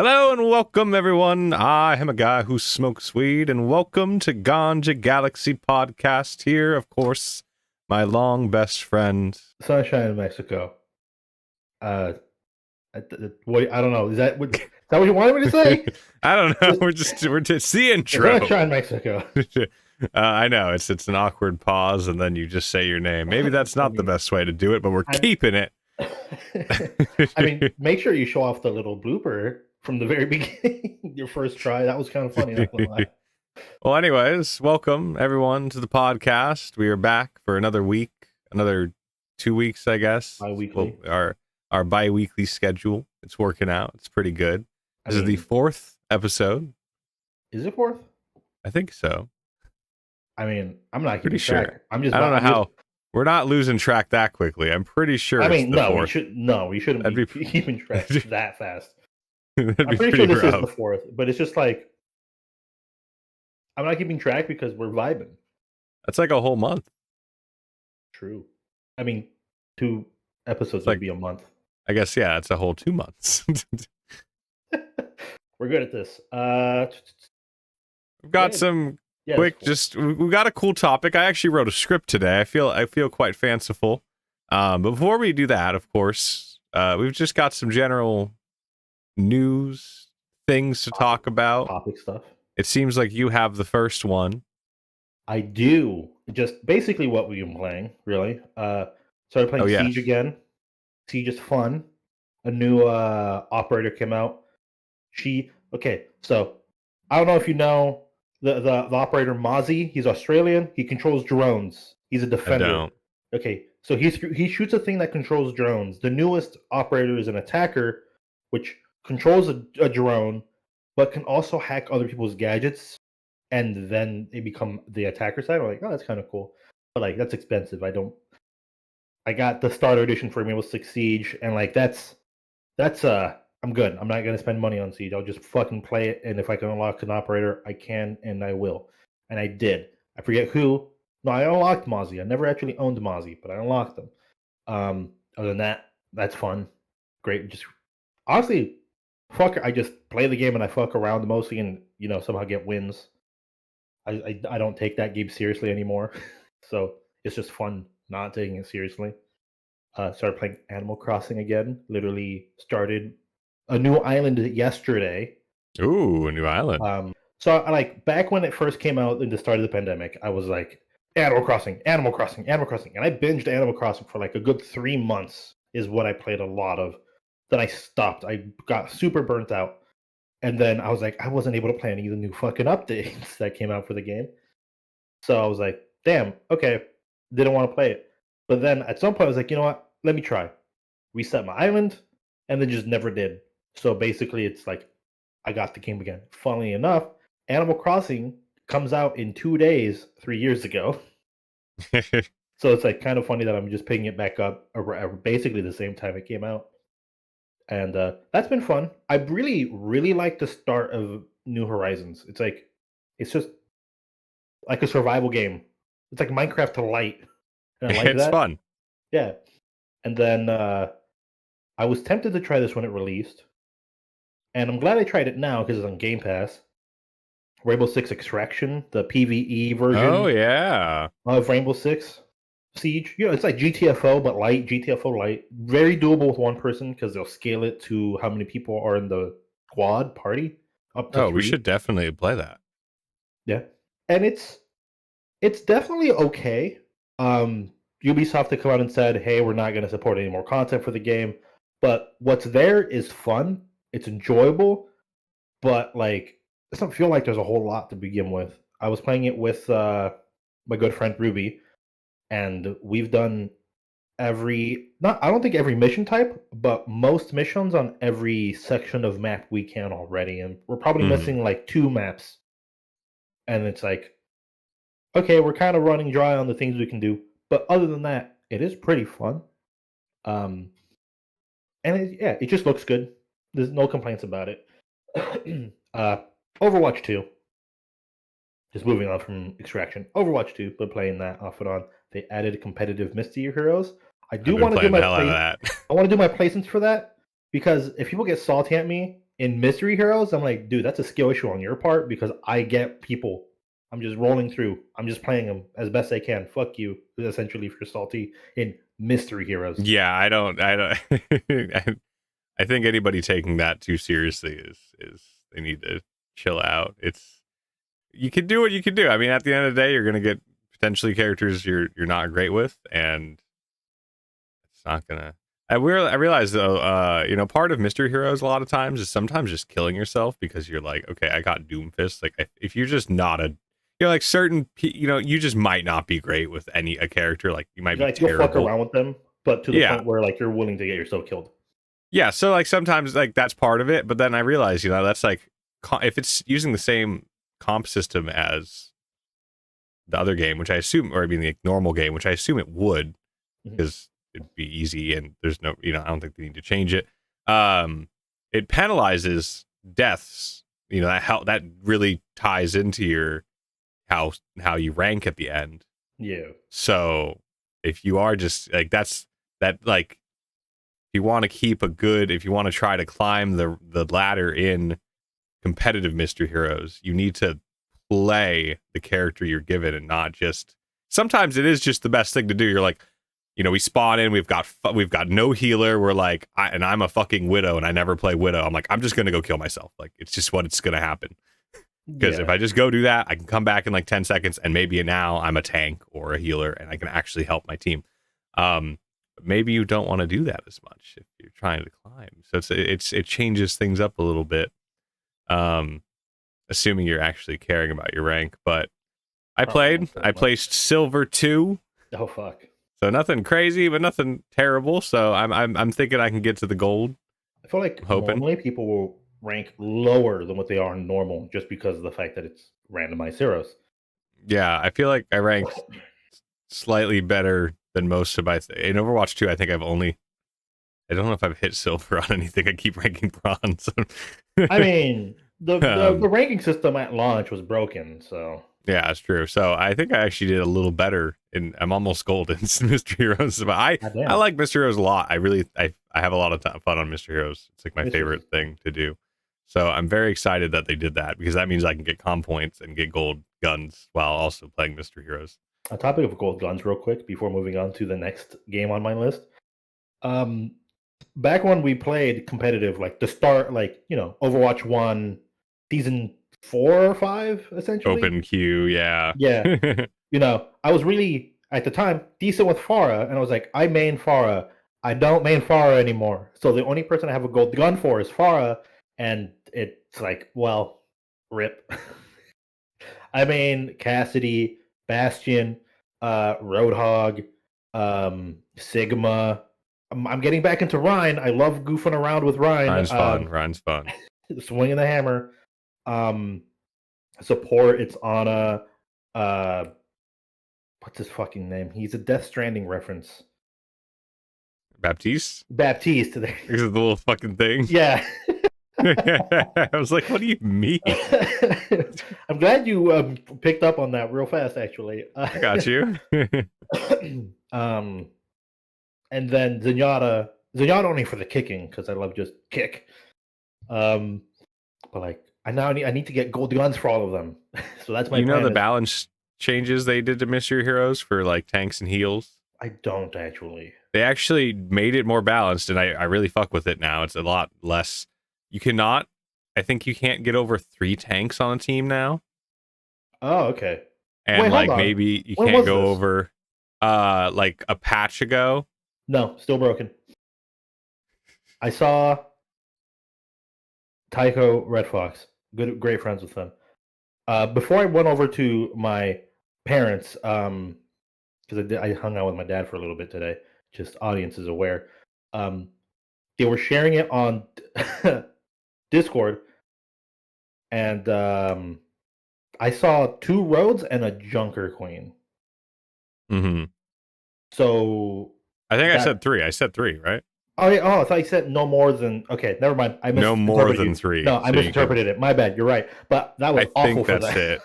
Hello and welcome, everyone. I am a guy who smokes weed, and welcome to Ganja Galaxy Podcast. Here, of course, my long best friend. Sunshine in Mexico. I don't know. Is that what you wanted me to say? I don't know. We're just the intro. Sunshine Mexico. I know it's an awkward pause, and then you just say your name. Maybe that's not the best way to do it, but we're keeping it. I mean, make sure you show off the little blooper from the very beginning. Your first try. That was kind of funny. Not gonna lie. Well, anyways, welcome everyone to the podcast. We are back for another week, another 2 weeks, I guess. Bi-weekly. Our bi-weekly schedule. It's working out. It's pretty good. This is the 4th episode. Is it 4th? I think so. I mean, I'm not pretty sure. Track. I don't know how. We're not losing track that quickly. I'm pretty sure. I mean, it's the 4th. We shouldn't be keeping track that fast. I'm pretty sure this is the 4th, but it's just like I'm not keeping track because we're vibing. That's like a whole month. True. I mean, 2 episodes would be a month. I guess, yeah, it's a whole 2 months. We're good at this. We've got some quick, we got a cool topic. I actually wrote a script today. I feel quite fanciful. But before we do that, of course, we've just got some general news things to talk about. Topic stuff. It seems like you have the first one. I do. Just basically what we've been playing, really. Started playing Siege again. Siege is fun. A new operator came out. So I don't know if you know the operator Mozzie. He's Australian. He controls drones. He's a defender. I don't. Okay, so he shoots a thing that controls drones. The newest operator is an attacker, which controls a drone, but can also hack other people's gadgets, and then they become the attacker side. I'm like, oh, that's kind of cool, but like that's expensive. I got the starter edition for Rainbow Six Siege, and like that's I'm good. I'm not gonna spend money on Siege. I'll just fucking play it, and if I can unlock an operator, I can, and I will, and I did. I forget who. No, I unlocked Mozzie. I never actually owned Mozzie, but I unlocked them. Other than that, that's fun. Great. Just honestly, I just play the game and I fuck around mostly, and somehow get wins. I don't take that game seriously anymore, so it's just fun not taking it seriously. Started playing Animal Crossing again. Literally started a new island yesterday. Ooh, a new island. So like back when it first came out in the start of the pandemic, I was like, Animal Crossing, Animal Crossing, Animal Crossing. And I binged Animal Crossing for like a good 3 months is what I played a lot of. Then I stopped. I got super burnt out. And then I was like, I wasn't able to play any of the new fucking updates that came out for the game. So I was like, damn, okay. Didn't want to play it. But then at some point I was like, you know what? Let me try. Reset my island. And then just never did. So basically it's like I got the game again. Funnily enough, Animal Crossing comes out in 2 days 3 years ago. So it's like kind of funny that I'm just picking it back up basically the same time it came out. And that's been fun. I really, really like the start of New Horizons. It's just like a survival game. It's like Minecraft to light. And I like it's fun. Yeah. And then I was tempted to try this when it released. And I'm glad I tried it now because it's on Game Pass. Rainbow Six Extraction, the PvE version. Oh, yeah. Of Rainbow Six Siege. It's like GTFO, but light. GTFO light. Very doable with one person because they'll scale it to how many people are in the squad party. Up to 3. We should definitely play that. Yeah. And it's definitely okay. Ubisoft had come out and said, hey, we're not going to support any more content for the game. But what's there is fun. It's enjoyable. But like, it doesn't feel like there's a whole lot to begin with. I was playing it with my good friend Ruby, and we've done I don't think every mission type, but most missions on every section of map we can already, and we're probably missing like 2 maps. And it's like, okay, we're kind of running dry on the things we can do, but other than that, it is pretty fun. And it just looks good. There's no complaints about it. Overwatch 2. Just moving on from Extraction. Overwatch 2, been playing that off and on. They added competitive Misty Heroes. I want to do my placements for that, because if people get salty at me in Mystery Heroes, I'm like, dude, that's a skill issue on your part because I get people. I'm just rolling through. I'm just playing them as best I can. Fuck you, essentially, for Salty in Mystery Heroes. Yeah, I don't. I think anybody taking that too seriously is they need to chill out. It's you can do what you can do. I mean, at the end of the day, you're gonna get potentially characters you're not great with, and it's not gonna. I realize though, part of Mystery Heroes a lot of times is sometimes just killing yourself because you're like, okay, I got Doomfist. Like, if you're just not like certain, you just might not be great with a character. Like, you might be terrible. You'll fuck around with them, but to the point where like you're willing to get yourself killed. Yeah, so like sometimes like that's part of it, but then I realize, that's like if it's using the same comp system as the other game, which I assume, or I mean the normal game, which I assume it would, because it'd be easy and there's no, I don't think they need to change it. It penalizes deaths. That really ties into your how you rank at the end. Yeah. So if you are just like that like. If you want to try to climb the ladder in competitive Mystery Heroes, you need to play the character you're given and not just. Sometimes it is just the best thing to do. You're like, we spawn in, we've got no healer. We're like, I'm a fucking Widow and I never play Widow. I'm like, I'm just gonna go kill myself. Like, it's just it's gonna happen. Because if I just go do that, I can come back in like 10 seconds and maybe now I'm a tank or a healer and I can actually help my team. Maybe you don't want to do that as much if you're trying to climb. So it changes things up a little bit. Assuming you're actually caring about your rank. But I placed silver 2. Oh fuck. So nothing crazy, but nothing terrible. So I'm thinking I can get to the gold. I feel like normally people will rank lower than what they are in normal just because of the fact that it's randomized heroes. Yeah, I feel like I ranked slightly better than most of in Overwatch 2. I think I don't know if I've hit silver on anything. I keep ranking bronze. I mean, the ranking system at launch was broken, so yeah, it's true. So I think I actually did a little better, and I'm almost gold in Mystery Heroes. But I like Mystery Heroes a lot. I have a lot of fun on Mystery Heroes. It's like my favorite thing to do. So I'm very excited that they did that because that means I can get comm points and get gold guns while also playing Mystery Heroes. On topic of gold guns, real quick, before moving on to the next game on my list. Back when we played competitive, like the start, like, Overwatch 1, season 4 or 5, essentially. Open queue, yeah. Yeah. I was really, at the time, decent with Pharah, and I was like, I main Pharah. I don't main Pharah anymore. So the only person I have a gold gun for is Pharah, and it's like, well, rip. I main Cassidy, Bastion, Roadhog, Sigma. I'm getting back into Rhine. I love goofing around with Rhine. Rhine's fun. Swinging the hammer. Support, it's Ana. What's his fucking name? He's a Death Stranding reference. Baptiste? Baptiste. This is the little fucking thing. Yeah. I was like, what do you mean? I'm glad you picked up on that real fast, actually. I got you. And then Zenyatta only for the kicking because I love just kick. But like I need to get gold guns for all of them. So that's my. The balance changes they did to Mystery Heroes for like tanks and heals? I don't actually. They actually made it more balanced, and I really fuck with it now. It's a lot less. I think you can't get over 3 tanks on a team now. Oh, okay. And maybe you can't go over like a patch ago. No, still broken. I saw Tycho, Red Fox. Great friends with them. Before I went over to my parents, because I hung out with my dad for a little bit today, just audience is aware. They were sharing it on Discord, and I saw 2 roads and a Junker Queen. Mm-hmm. So I think I said 3. I said 3, right? Oh, yeah, I thought you said no more than. Okay, never mind. I no more than 3. No, I misinterpreted it. My bad. You're right. But that was awful for them. I think that's it.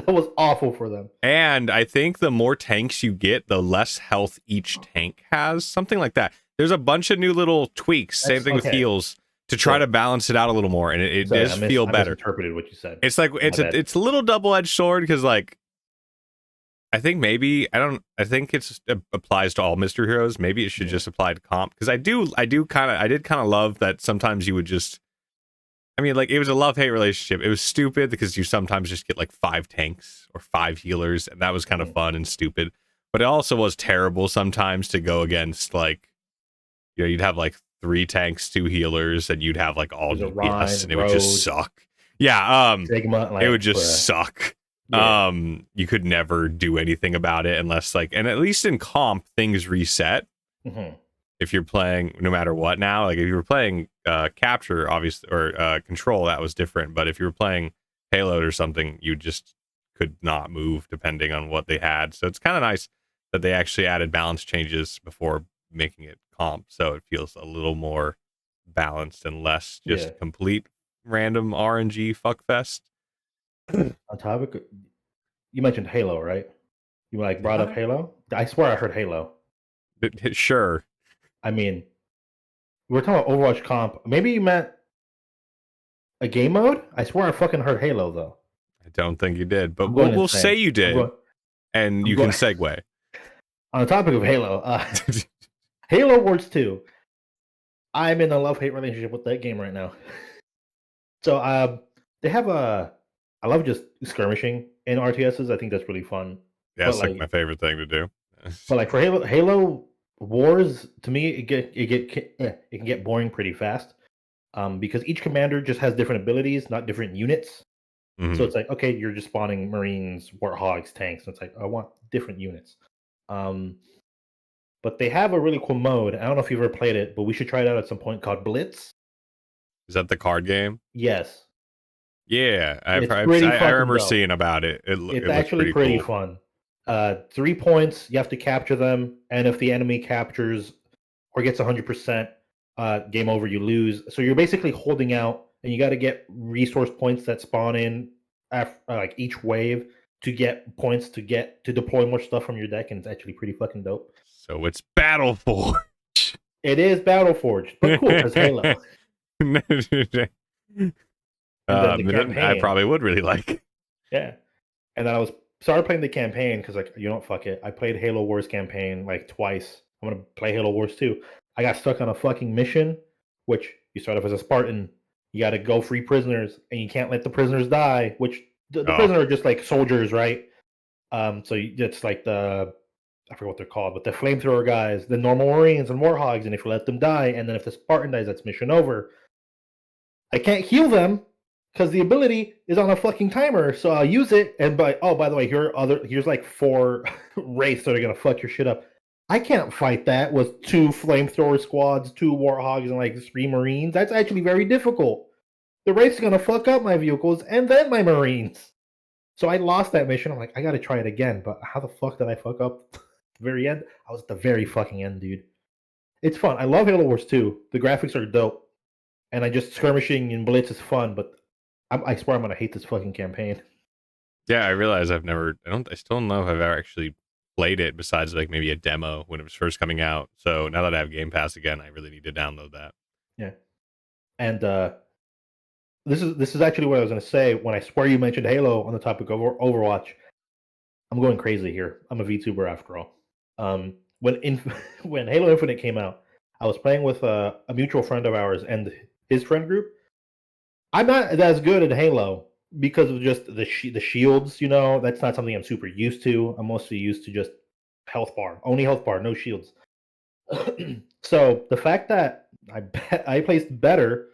That was awful for them. And I think the more tanks you get, the less health each tank has. Something like that. There's a bunch of new little tweaks. Same thing with heals to try to balance it out a little more, and it Sorry, does feel I better. misinterpreted what you said. It's like it's a little double-edged sword because like I think maybe I think it applies to all mystery heroes. Maybe it should just apply to comp because I did kind of love that sometimes you would just. I mean, like, it was a love-hate relationship. It was stupid because you sometimes just get, like, 5 tanks or 5 healers, and that was kind of fun and stupid. But it also was terrible sometimes to go against, like, you know, you'd have, like, 3 tanks, 2 healers, and you'd have, like, all DPS, and it would just suck. Yeah, Sigma, like, it would just suck. Yeah. You could never do anything about it unless, like, and at least in comp, things reset. If you're playing no matter what now, like if you were playing capture obviously or control, that was different, but if you were playing payload or something, you just could not move depending on what they had. So it's kind of nice that they actually added balance changes before making it comp, so it feels a little more balanced and less just complete random RNG fuckfest. On topic, you mentioned Halo, right? You like brought up Halo? I swear I heard Halo. Sure. I mean, we're talking about Overwatch comp. Maybe you meant a game mode? I swear I fucking heard Halo, though. I don't think you did, but we'll say you did, and you can segue. On the topic of Halo, Halo Wars 2. I'm in a love-hate relationship with that game right now. So they have I love just skirmishing in RTSs. I think that's really fun. Yeah, it's like my favorite thing to do. But like for Halo Wars, to me, it can get boring pretty fast. Because each commander just has different abilities, not different units. So it's like, okay, you're just spawning Marines, Warthogs, tanks. And it's like, I want different units. But they have a really cool mode. I don't know if you've ever played it, but we should try it out at some point called Blitz. Is that the card game? Yes. Yeah, I remember seeing about it. It's actually pretty fun. 3 points, you have to capture them, and if the enemy captures or gets 100%, game over, you lose. So you're basically holding out, and you got to get resource points that spawn in after, like each wave to get points to deploy more stuff from your deck, and it's actually pretty fucking dope. So it's Battleforge. It is Battleforge, but cool because Halo. I probably would really like. Yeah, and then I started playing the campaign because, like, you know, fuck it. I played Halo Wars campaign like twice. I'm gonna play Halo Wars 2. I got stuck on a fucking mission, which you start off as a Spartan. You got to go free prisoners, and you can't let the prisoners die. Which the prisoners are just like soldiers, right? So it's like I forget what they're called, but the flamethrower guys, the normal Marines and Warhogs, and if you let them die, and then if the Spartan dies, that's mission over. I can't heal them because the ability is on a fucking timer, so I'll use it. And by the way, here's like 4 wraiths that are gonna fuck your shit up. I can't fight that with 2 flamethrower squads, 2 Warhogs, and like 3 Marines. That's actually very difficult. The wraiths are gonna fuck up my vehicles and then my Marines. So I lost that mission. I'm like, I gotta try it again. But how the fuck did I fuck up? The very end? I was at the very fucking end, dude. It's fun. I love Halo Wars 2. The graphics are dope. And I just skirmishing in Blitz is fun, but I swear I'm gonna hate this fucking campaign. Yeah, I realize I still don't know if I've ever actually played it besides like maybe a demo when it was first coming out. So now that I have Game Pass again, I really need to download that. Yeah. And this is actually what I was gonna say when I swear you mentioned Halo on the topic of Overwatch. I'm going crazy here. I'm a VTuber after all. When Halo Infinite came out, I was playing with a mutual friend of ours and his friend group. I'm not as good at Halo because of just the shields. You know, that's not something I'm super used to. I'm mostly used to just health bar, only health bar, no shields. So the fact that I placed better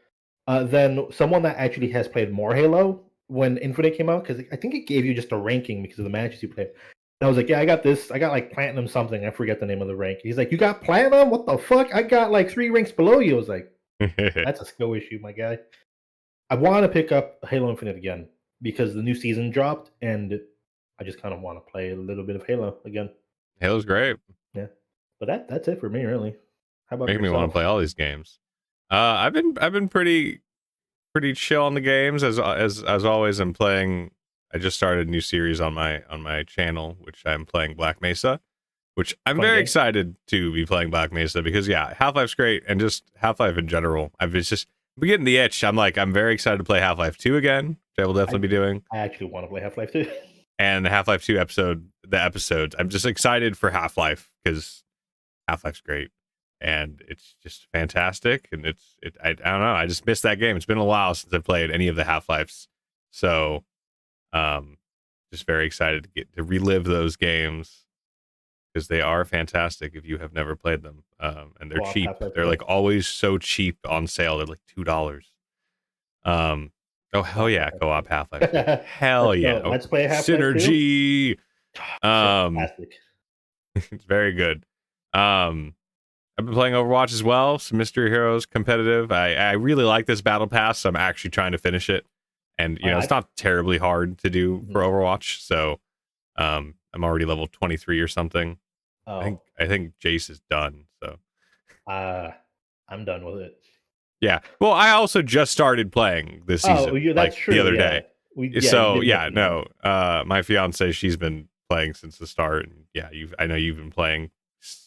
than someone that actually has played more Halo when Infinite came out, because I think it gave you just a ranking because of the matches you played. And I was like, yeah, I got this. I got like platinum something. I forget the name of the rank. He's like, you got platinum? What the fuck? I got like 3 ranks below you. I was like, that's a skill issue, my guy. I want to pick up Halo Infinite again because the new season dropped, and I just kind of want to play a little bit of Halo again. Halo's great. Yeah, but that's it for me, really. How about making me want to play all these games? I've been pretty chill on the games as always. I'm playing. I just started a new series on my channel, which I'm playing Black Mesa, which I'm very excited to be playing Black Mesa because yeah, Half-Life's great, and just Half-Life in general. we're getting the itch. I'm very excited to play Half-Life 2 again, which I will definitely be doing. I actually want to play Half-Life 2. And the Half-Life 2 episodes. I'm just excited for Half-Life because Half-Life's great. And it's just fantastic. And I don't know. I just missed that game. It's been a while since I've played any of the Half-Lives. So just very excited to get to relive those games because they are fantastic if you have never played them. And they're cheap. They're like always so cheap on sale. They're like $2. Oh hell yeah, co-op Half-Life 2. Hell yeah. Let's play Half-Life 2. Synergy. It's very good. I've been playing Overwatch as well, some Mystery Heroes competitive. I really like this battle pass, so I'm actually trying to finish it. And it's not terribly hard to do for Overwatch, so I'm already level 23 or something. I think Jace is done, so I'm done with it. Yeah. Well, I also just started playing this season, that's true. The other day. My fiance, she's been playing since the start, and I know you've been playing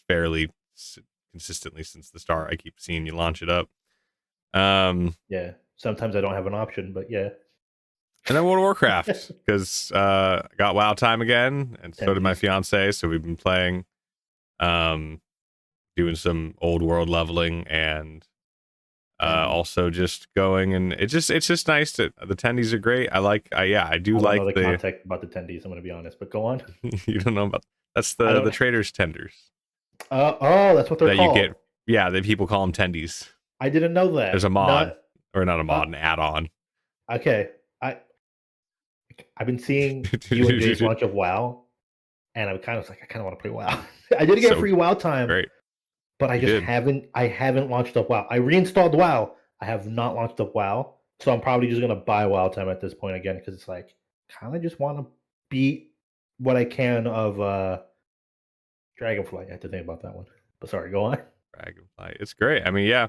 fairly consistently since the start. I keep seeing you launch it up. Yeah. Sometimes I don't have an option, but yeah. And then World of Warcraft, because I got WoW time again, and so did my fiance. So we've been playing, doing some old world leveling, and also just going, and it's just nice to the tendies are great. I like I do like the context about the tendies. I'm gonna be honest, but go on. You don't know about that's the traders tenders. That's what they're called. You get. That people call them tendies. I didn't know that. There's a mod, or not a mod, an add-on. Okay, I've been seeing you and Jay's launch of WoW, and I'm kind of like I kind of want to play WoW. I did get free WoW time. Great. But I haven't launched up WoW. I reinstalled WoW. I have not launched up WoW. So I'm probably just gonna buy WoW time at this point again because it's like kind of just want to beat what I can of Dragonflight. I have to think about that one. But sorry, go on. Dragonflight. It's great. I mean, yeah.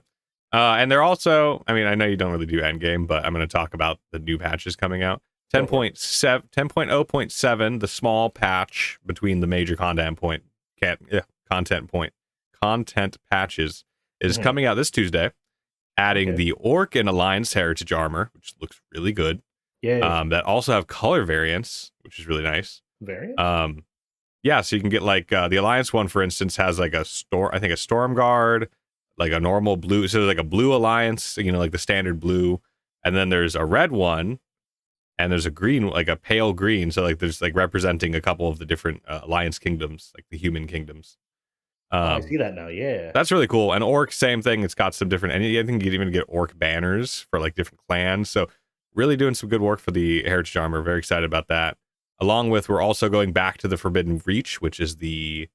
And they're also, I mean, I know you don't really do endgame, but I'm going to talk about the new patches coming out. 10.0.7, the small patch between the major content patches is coming out this Tuesday, adding the Orc and Alliance Heritage armor, which looks really good. Yeah. That also have color variants, which is really nice. Variants? Yeah, so you can get like the Alliance one, for instance, has like a Storm Guard, like a normal blue. So there's like a blue Alliance, like the standard blue, and then there's a red one, and there's a green, like a pale green. So like there's like representing a couple of the different Alliance kingdoms, like the human kingdoms. I see that now. Yeah, that's really cool. And Orc, same thing. It's got some different. And I think you can even get Orc banners for like different clans. So really doing some good work for the Heritage armor. Very excited about that. Along with, we're also going back to the Forbidden Reach, which is the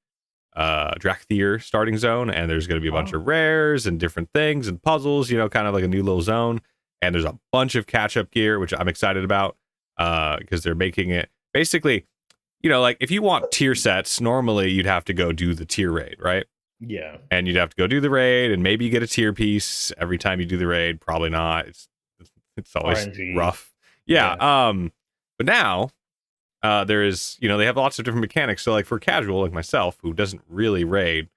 Drakthir starting zone, and there's going to be a bunch of rares and different things and puzzles. Kind of like a new little zone. And there's a bunch of catch-up gear, which I'm excited about because they're making it basically. Like if you want tier sets, normally you'd have to go do the tier raid, right? Yeah. And you'd have to go do the raid, and maybe you get a tier piece every time you do the raid. Probably not. It's always RNG. Rough. Yeah. But now there is, they have lots of different mechanics. So like for casual, like myself, who doesn't really raid,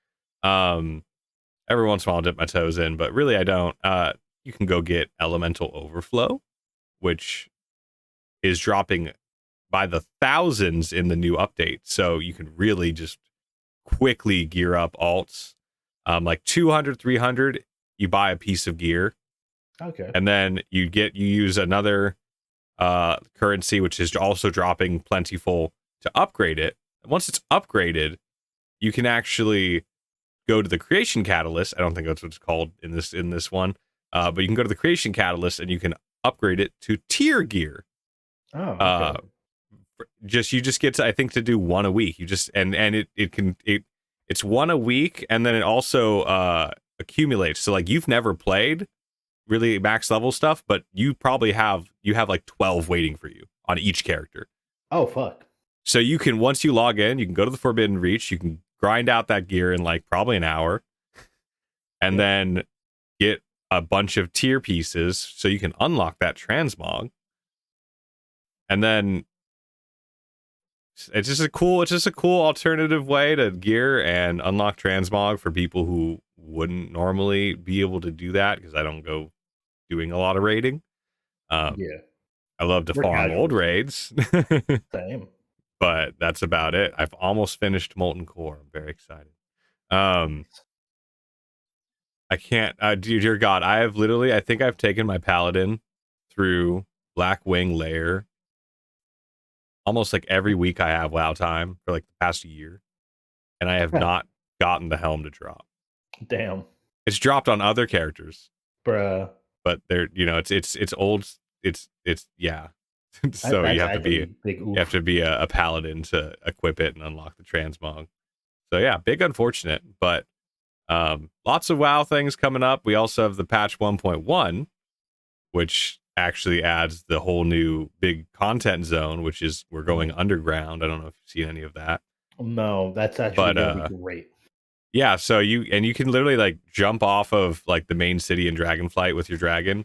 every once in a while I'll dip my toes in, but really I don't. You can go get Elemental Overflow, which is dropping by the thousands in the new update, so you can really just quickly gear up alts. Like 200, 300, you buy a piece of gear. Okay. And then you use another currency, which is also dropping plentiful, to upgrade it. And once it's upgraded, you can actually go to the Creation Catalyst. I don't think that's what it's called in this one, but you can go to the Creation Catalyst and you can upgrade it to tier gear. Oh. Okay. You just get to, I think, to do one a week. You just it's one a week, and then it also accumulates. So like you've never played really max level stuff, but you probably have like 12 waiting for you on each character. Oh fuck. So you can, once you log in, you can go to the Forbidden Reach, you can grind out that gear in like probably an hour, and then get a bunch of tier pieces so you can unlock that transmog. And then it's just a cool alternative way to gear and unlock transmog for people who wouldn't normally be able to do that, because I don't go doing a lot of raiding. Yeah, I love to we're farm old casuals. raids, Same. but that's about it. I've almost finished Molten Core. I'm very excited. Um, I can't, dear God, I have literally, I think I've taken my paladin through Black Wing Lair almost like every week I have WoW time for like the past year, and I have Yeah. not gotten the helm to drop. Damn, It's dropped on other characters, bruh. but they're, you know, it's old. It's yeah. So That's actually big you have oof. to be a paladin to equip it and unlock the transmog. So yeah, big unfortunate, but lots of WoW things coming up. We also have the patch 1.1, which actually adds the whole new big content zone, which is we're going underground. I don't know if you've seen any of that. No, that's actually But gonna be great. yeah, so you can literally like jump off of like the main city in Dragonflight with your dragon,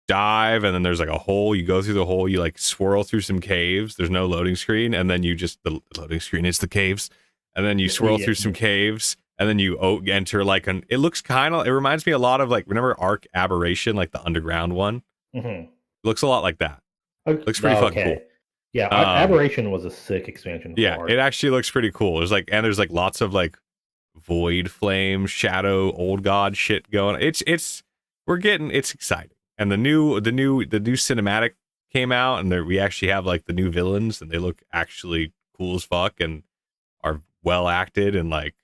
dive, and then there's like a hole. You go through the hole, you like swirl through some caves. There's no loading screen, and then you just the loading screen is the caves, and then you swirl Yeah. through some caves, and then you enter like an. It looks kind of. It reminds me a lot of like remember Arc Aberration, like the underground one. Mm-hmm. It looks a lot like that. Looks pretty fucking Okay. cool. Yeah, Aberration was a sick expansion for Yeah, art. it actually looks pretty cool. There's like lots of like void flame, shadow, old god shit going. It's exciting. And the new cinematic came out, and we actually have like the new villains, and they look actually cool as fuck and are well acted and like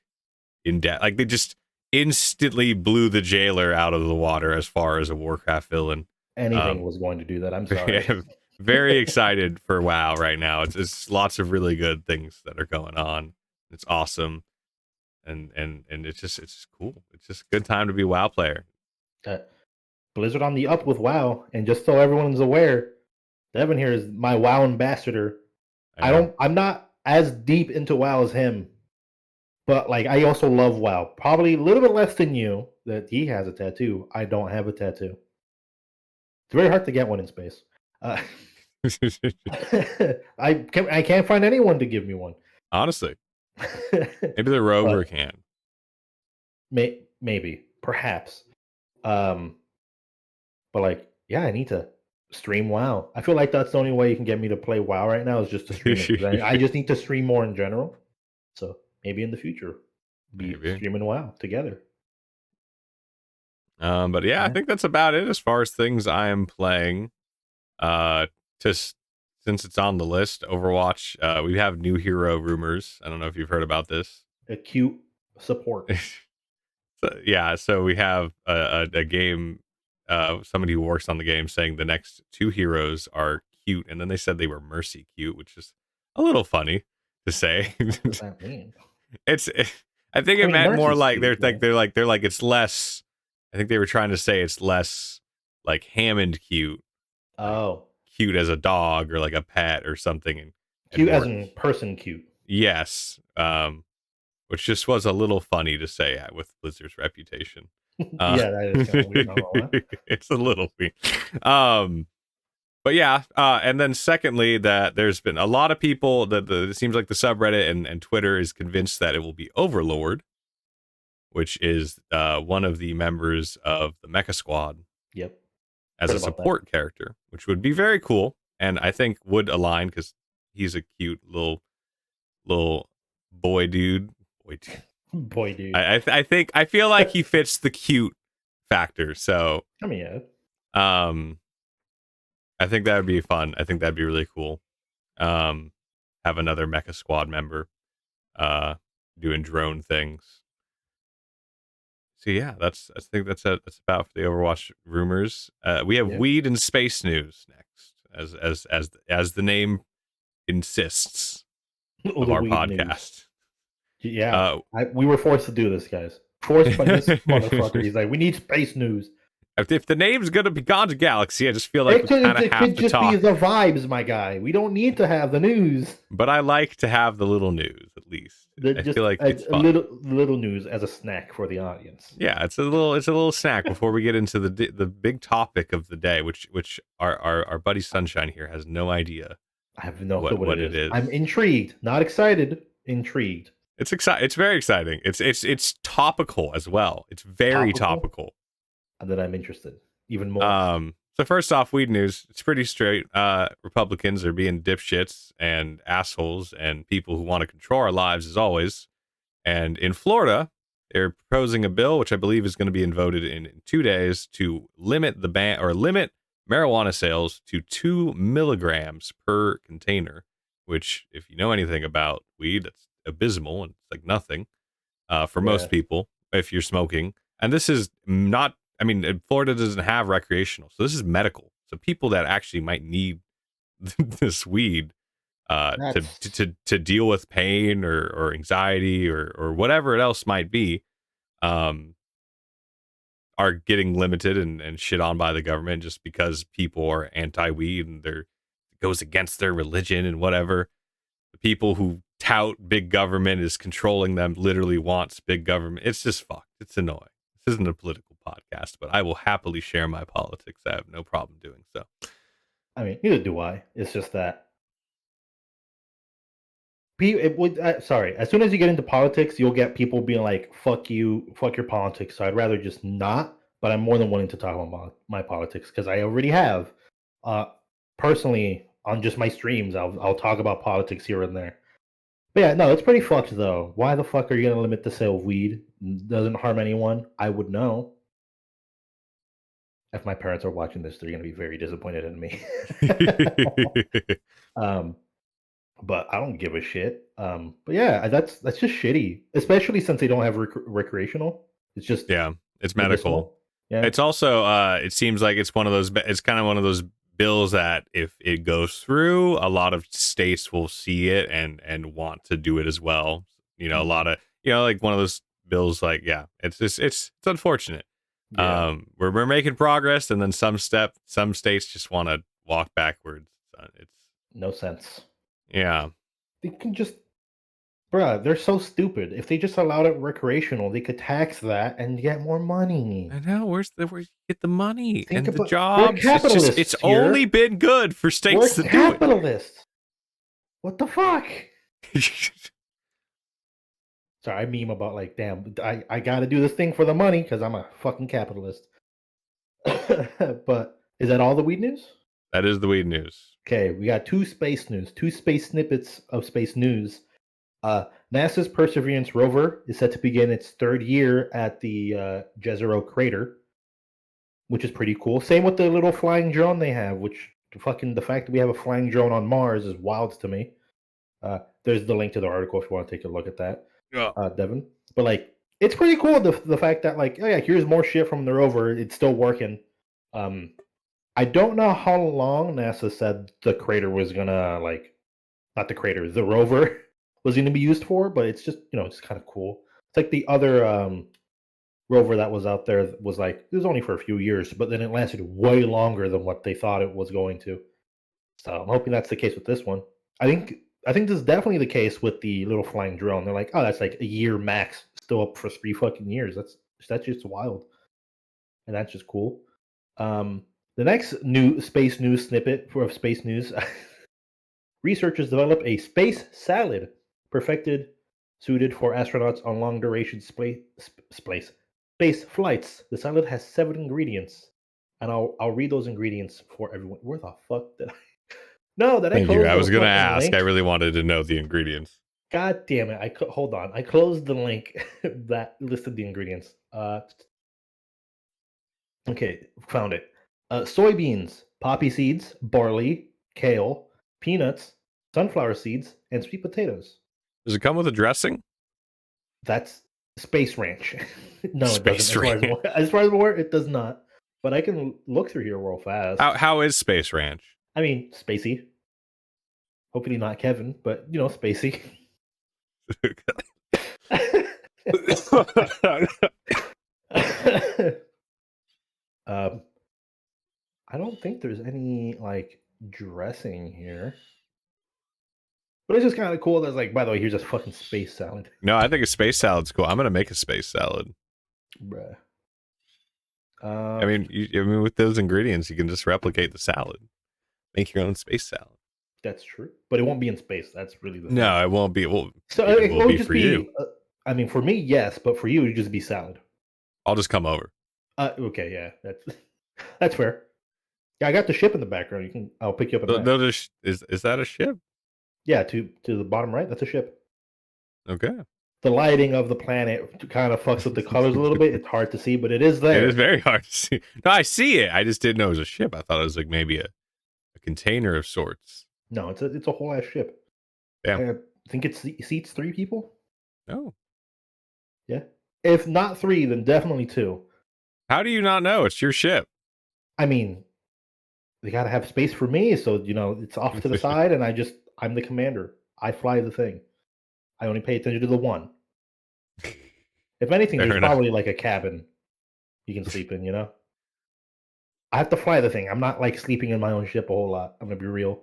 in depth. Like they just instantly blew the jailer out of the water as far as a Warcraft villain. Anything was going to do that. I'm sorry. Yeah, very excited for WoW right now. It's lots of really good things that are going on. It's awesome, and it's just cool. It's just a good time to be a WoW player. Blizzard on the up with WoW, and just so everyone's aware, Devin here is my WoW ambassador. I know. I'm not as deep into WoW as him, but like I also love WoW. Probably a little bit less than you. That he has a tattoo. I don't have a tattoo. It's very hard to get one in space. I can't find anyone to give me one. Honestly, maybe the rover But can. maybe, perhaps. But like, yeah, I need to stream WoW. I feel like that's the only way you can get me to play WoW right now is just to stream it. I just need to stream more in general. So maybe in the future, be Maybe. streaming WoW together. But yeah, I think that's about it as far as things I am playing. Just since it's on the list, Overwatch. We have new hero rumors. I don't know if you've heard about this. Acute support. So we have a game. Somebody who works on the game saying the next two heroes are cute, and then they said they were mercy cute, which is a little funny to say. What does that mean? I think it meant more like cute, they're like it's less. I think they were trying to say it's less like Hammond cute, like Oh, cute as a dog or like a pet or something, and cute as more, in person cute. yes, which just was a little funny to say with Blizzard's reputation. Yeah, that is kind of weird. Not gonna lie. It's a little weird. But yeah, and then secondly, that there's been a lot of people that it seems like the subreddit and Twitter is convinced that it will be Overlord, which is one of the members of the Mecha Squad Yep. as a support character, which would be very cool, and I think would align because he's a cute little boy dude. Boy, dude. I feel like he fits the cute factor. So I mean, yeah. I think that would be fun. I think that'd be really cool. Have another Mecha Squad member doing drone things. So yeah, I think that's about for the Overwatch rumors. We have weed and space news next, as the name insists of our podcast. News. Yeah, we were forced to do this, guys. Forced by this motherfucker. He's like, we need space news. If the name's gonna be Ganja Galaxy, I just feel like we kind of have to talk. It could just be the vibes, my guy. We don't need to have the news. But I like to have the little news, at least. I feel like it's a little news as a snack for the audience. Yeah, it's a little snack before we get into the big topic of the day, which our buddy Sunshine here has no idea. I have no clue what it is. I'm intrigued, not excited. Intrigued. It's exciting. It's very exciting. It's topical as well. It's very topical. And then I'm interested. even more. So first off, weed news. It's pretty straight. Republicans are being dipshits and assholes and people who want to control our lives as always. And in Florida, they're proposing a bill, which I believe is going to be voted in 2 days, to limit the ban or limit marijuana sales to 2 milligrams per container. Which, if you know anything about weed, that's abysmal and it's like nothing for Yeah, most people if you're smoking. And this is not. I mean, Florida doesn't have recreational, so this is medical. So people that actually might need this weed that's. to deal with pain or anxiety or whatever it else might be, um, are getting limited and shit on by the government just because people are anti-weed and they're it goes against their religion and whatever. The people who tout big government is controlling them literally wants big government. It's just fucked. It's annoying. This isn't a political podcast, but I will happily share my politics. I have no problem doing so. I mean, neither do I. It's just that sorry. As soon as you get into politics, you'll get people being like, "Fuck you, fuck your politics." So I'd rather just not. But I'm more than willing to talk about my politics because I already have. Uh, Personally, on just my streams, I'll talk about politics here and there. But yeah, no, it's pretty fucked though. Why the fuck are you gonna limit the sale of weed? Doesn't harm anyone. I would know. If my parents are watching this, they're gonna be very disappointed in me. um, but I don't give a shit. But yeah, that's just shitty, especially since they don't have recreational. It's just Yeah, it's medical. medicinal. Yeah. It's also it seems like it's one of those it's kind of one of those bills that if it goes through, a lot of states will see it and want to do it as well. You know, a lot of like one of those bills like yeah, it's just it's unfortunate. Yeah. We're making progress and then some states just want to walk backwards. It's No sense. yeah. They can just, bruh, they're so stupid. If they just allowed it recreational, they could tax that and get more money. I know where you get the money Think and the about, we're jobs. It's capitalists only here. been good for We're states to do it. capitalists. What the fuck? Sorry, I meme about like, damn, I got to do this thing for the money because I'm a fucking capitalist. But is that all the weed news? That is the weed news. Okay, we got two space news, two space snippets of space news. NASA's Perseverance rover is set to begin its third year at the Jezero crater, which is pretty cool. Same with the little flying drone they have, which fucking the fact that we have a flying drone on Mars is wild to me. There's the link to the article if you want to take a look at that, Yeah. Devin. But like, it's pretty cool the fact that like, oh yeah, here's more shit from the rover. It's still working. I don't know how long NASA said the crater was gonna like, not the crater, the rover was gonna be used for, but it's just it's kind of cool. It's like the other rover that was out there was like it was only for a few years, but then it lasted way longer than what they thought it was going to. So I'm hoping that's the case with this one. I think this is definitely the case with the little flying drone. They're like, oh, that's like a year max, still up for 3 fucking years. That's just wild, and that's just cool. The next new space news snippet for space news. Researchers develop a space salad perfected, suited for astronauts on long duration space flights. The salad has 7 ingredients, and I'll read those ingredients for everyone. Where the fuck did I? No, did I Thank you. close I the was gonna fucking ask. I link? really wanted to know the ingredients. God damn it! Hold on. I closed the link that listed the ingredients. Okay, found it. Soybeans, poppy seeds, barley, kale, peanuts, sunflower seeds, and sweet potatoes. Does it come with a dressing? That's Space Ranch. No, it doesn't. Space Ranch. As far as more, it does not. But I can look through here real fast. How is Space Ranch? I mean, spacey. Hopefully not Kevin, but spacey. um, I don't think there's any like dressing here. But it's just kind of cool. That's like, by the way, here's a fucking space salad. No, I think a space salad's cool. I'm gonna make a space salad. Bruh. I mean, with those ingredients, you can just replicate the salad. Make your own space salad. That's true, but it won't be in space. That's really the thing. No, it won't be. Well, So it will be just for you. I mean, for me, yes, but for you, it'd just be salad. I'll just come over. Okay, yeah, that's That's fair. Yeah, I got the ship in the background. I'll pick you up at night. Is that a ship? Yeah, to the bottom right. That's a ship. Okay. The lighting of the planet kind of fucks with the colors a little bit. It's hard to see, but it is It is there. very hard to see. No, I see it. I just didn't know it was a ship. I thought it was like maybe a container of sorts. No, it's a whole ass ship. Yeah. I think it seats 3 people. Oh. Yeah, if not 3, then definitely 2. How do you not know? It's your ship. I mean, they gotta have space for me, so it's off to the side, and I'm the commander. I fly the thing. I only pay attention to the one. If anything, Fair there's enough. probably like a cabin you can sleep in. I have to fly the thing. I'm not like sleeping in my own ship a whole lot. I'm gonna be real.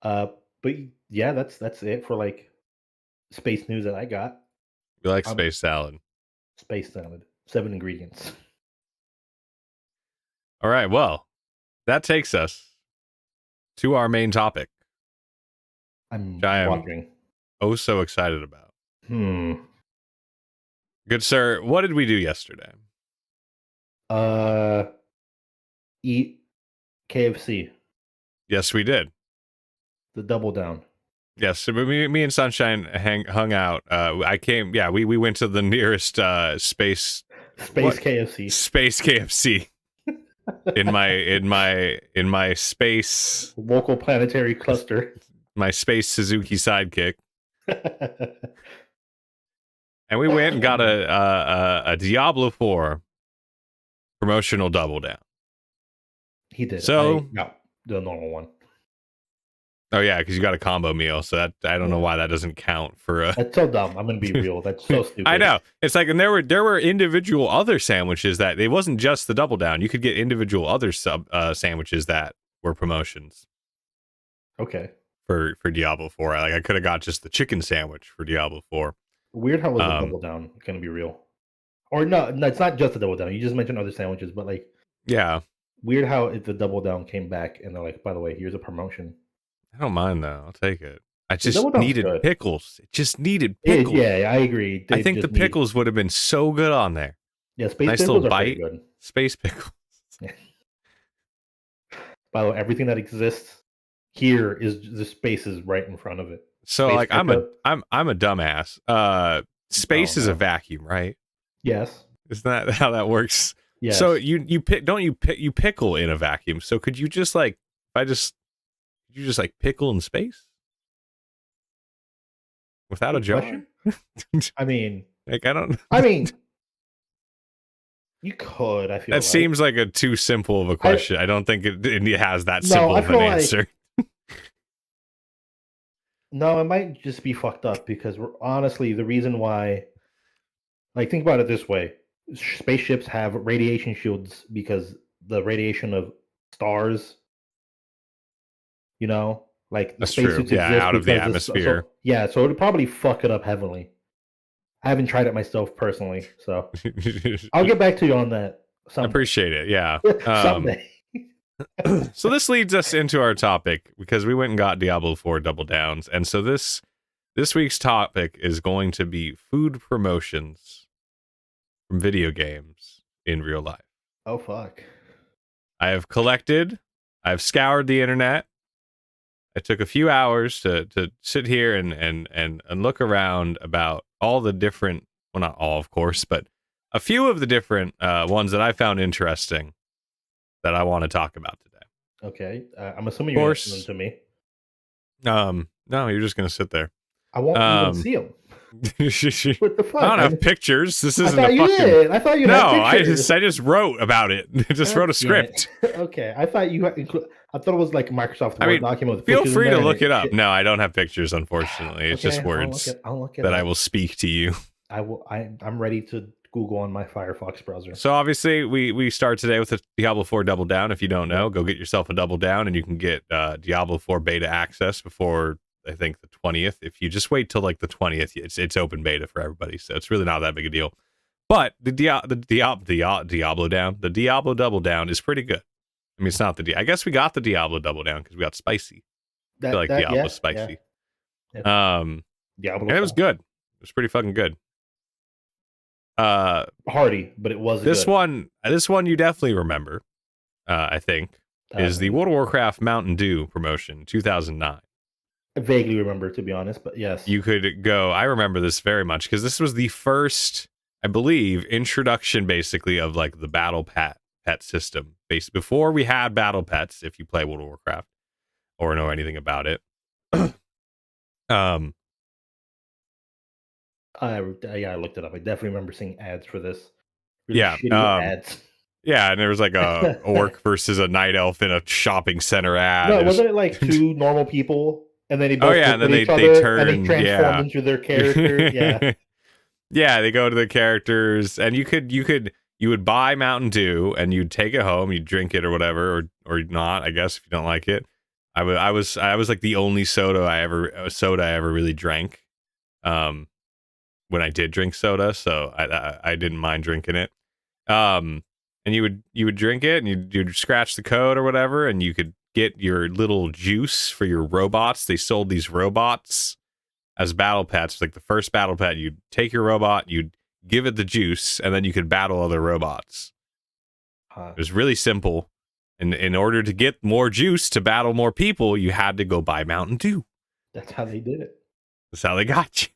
Uh, but yeah, that's it for like space news that I got. You like Um, space salad. Space salad, 7 ingredients. All right. Well, that takes us to our main topic, which I'm I am watching. oh so excited about. Hmm. Good sir, what did we do yesterday? Uh, Eat KFC. Yes, we did. The double down. Yes, so me and Sunshine hung out. I came. Yeah, we went to the nearest space Space KFC. space KFC in my space Local planetary cluster. my space Suzuki sidekick, and we went and got a Diablo 4 promotional double down. He did. So I got the normal one. oh yeah, because you got a combo meal, so that I don't know why that doesn't count for a. That's so dumb. I'm gonna be real. That's so stupid. I know. It's like, and there were individual other sandwiches that it wasn't just the double down. You could get individual other sandwiches that were promotions Okay. for Diablo 4. Like I could have got just the chicken sandwich for Diablo 4. Weird how it was a double down. Gonna be real. Or no, it's not just a double down. You just mentioned other sandwiches, but like Yeah. weird how the double down came back and they're like, by the way, here's a promotion. I don't mind though. I'll take it. I The double just down's needed good. pickles. It just needed pickles. Yeah, I agree. I think the pickles would have been so good on there. Yeah, space Nice pickles little are pretty bite. good. Space pickles. By the way, everything that exists here is the space is right in front of it. So Space like I'm a dumbass. Space is a vacuum, right? Yes. Isn't that how that works? Yes. So you pickle in a vacuum. So could you just like pickle in space without a jar? Question? I mean, like I don't. You could. I feel that seems like a too simple of a question. I don't think it has that simple of an answer. No, it might just be fucked up because honestly, the reason why, like, think about it this way: spaceships have radiation shields because the radiation of stars, like the spacesuits exist out of the atmosphere. So it'd probably fuck it up heavily. I haven't tried it myself personally, so I'll get back to you on that. I appreciate it. Yeah, someday. So this leads us into our topic because we went and got Diablo 4 double downs, and so this week's topic is going to be food promotions from video games in real life. Oh fuck! I've scoured the internet. I took a few hours to sit here and look around about all the different, well, not all, of course, but a few of the different ones that I found interesting that I want to talk about today. Okay, I'm assuming you're listening to me. No, you're just gonna sit there. I won't even see them. What the fuck? I don't have pictures. This isn't I thought a you fucking. did. I thought you had pictures. I just wrote about it. Just wrote a script. Okay, I thought you. I thought it was like a Microsoft Word document. With feel free to look it up. No, I don't have pictures. Unfortunately, it's just words I'll look that I will speak to you. I will. I'm ready to Google on my Firefox browser. So obviously, we start today with a Diablo 4 double down. If you don't know, go get yourself a double down, and you can get Diablo 4 beta access before, I think, the 20th. If you just wait till like the 20th, it's open beta for everybody, so it's really not that big a deal. But the Diablo down, the Diablo double down is pretty good. I mean, it's not I guess we got the Diablo double down because we got spicy. I feel like Diablo's spicy. Yeah. And it was good. It was pretty fucking good. Hearty, but it was this good. one you definitely remember. I think is the World of Warcraft Mountain Dew promotion 2009. I vaguely remember, to be honest, but yes. You could go. I remember this very much because this was the first, I believe, introduction basically of like the battle pet system. Before we had battle pets, if you play World of Warcraft or know anything about it. I looked it up. I definitely remember seeing ads for this. Really Yeah. shitty ads. Yeah, and there was like a orc versus a night elf in a shopping center ad. No, wasn't it like two normal people, and then they both and then each they other, turn, and they transformed into their characters. Yeah, yeah, they go to the characters, and you would buy Mountain Dew, and you'd take it home, you'd drink it or whatever, or not, I guess, if you don't like it. I was like the only soda I ever really drank. When I did drink soda, so I didn't mind drinking it. And you would drink it, and you'd scratch the code or whatever, and you could get your little juice for your robots. They sold these robots as battle pets. Like the first battle pet, you'd take your robot, you'd give it the juice, and then you could battle other robots. It was really simple. And in order to get more juice to battle more people, you had to go buy Mountain Dew. That's how they did it. That's how they got you.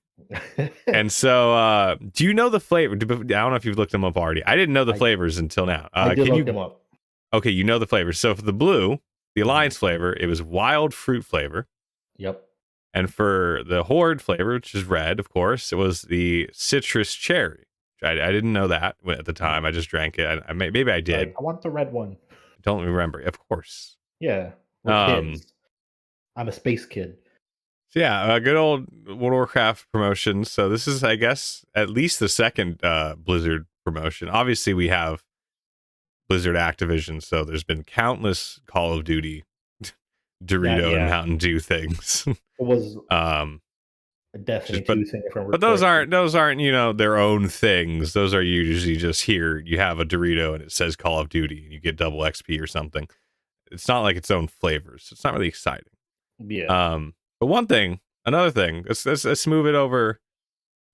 And so, do you know the flavor? I don't know if you've looked them up already. I didn't know the flavors until now. I did look them up. Okay, you know the flavors. So for the blue, the Alliance flavor, it was wild fruit flavor. Yep. And for the Horde flavor, which is red, of course, it was the citrus cherry. I didn't know that at the time. I just drank it. Maybe I did. I want the red one. Don't remember. Of course. Yeah. We're kids. I'm a space kid. So yeah, good old World of Warcraft promotion. So this is, I guess, at least the second Blizzard promotion. Obviously, we have Blizzard Activision, so there's been countless Call of Duty, Dorito, and Mountain Dew things. It was a Destiny 2 thing, but those aren't their own things. Those are usually just here. You have a Dorito and it says Call of Duty, and you get double XP or something. It's not like its own flavors. It's not really exciting. Yeah. But another thing, let's move it over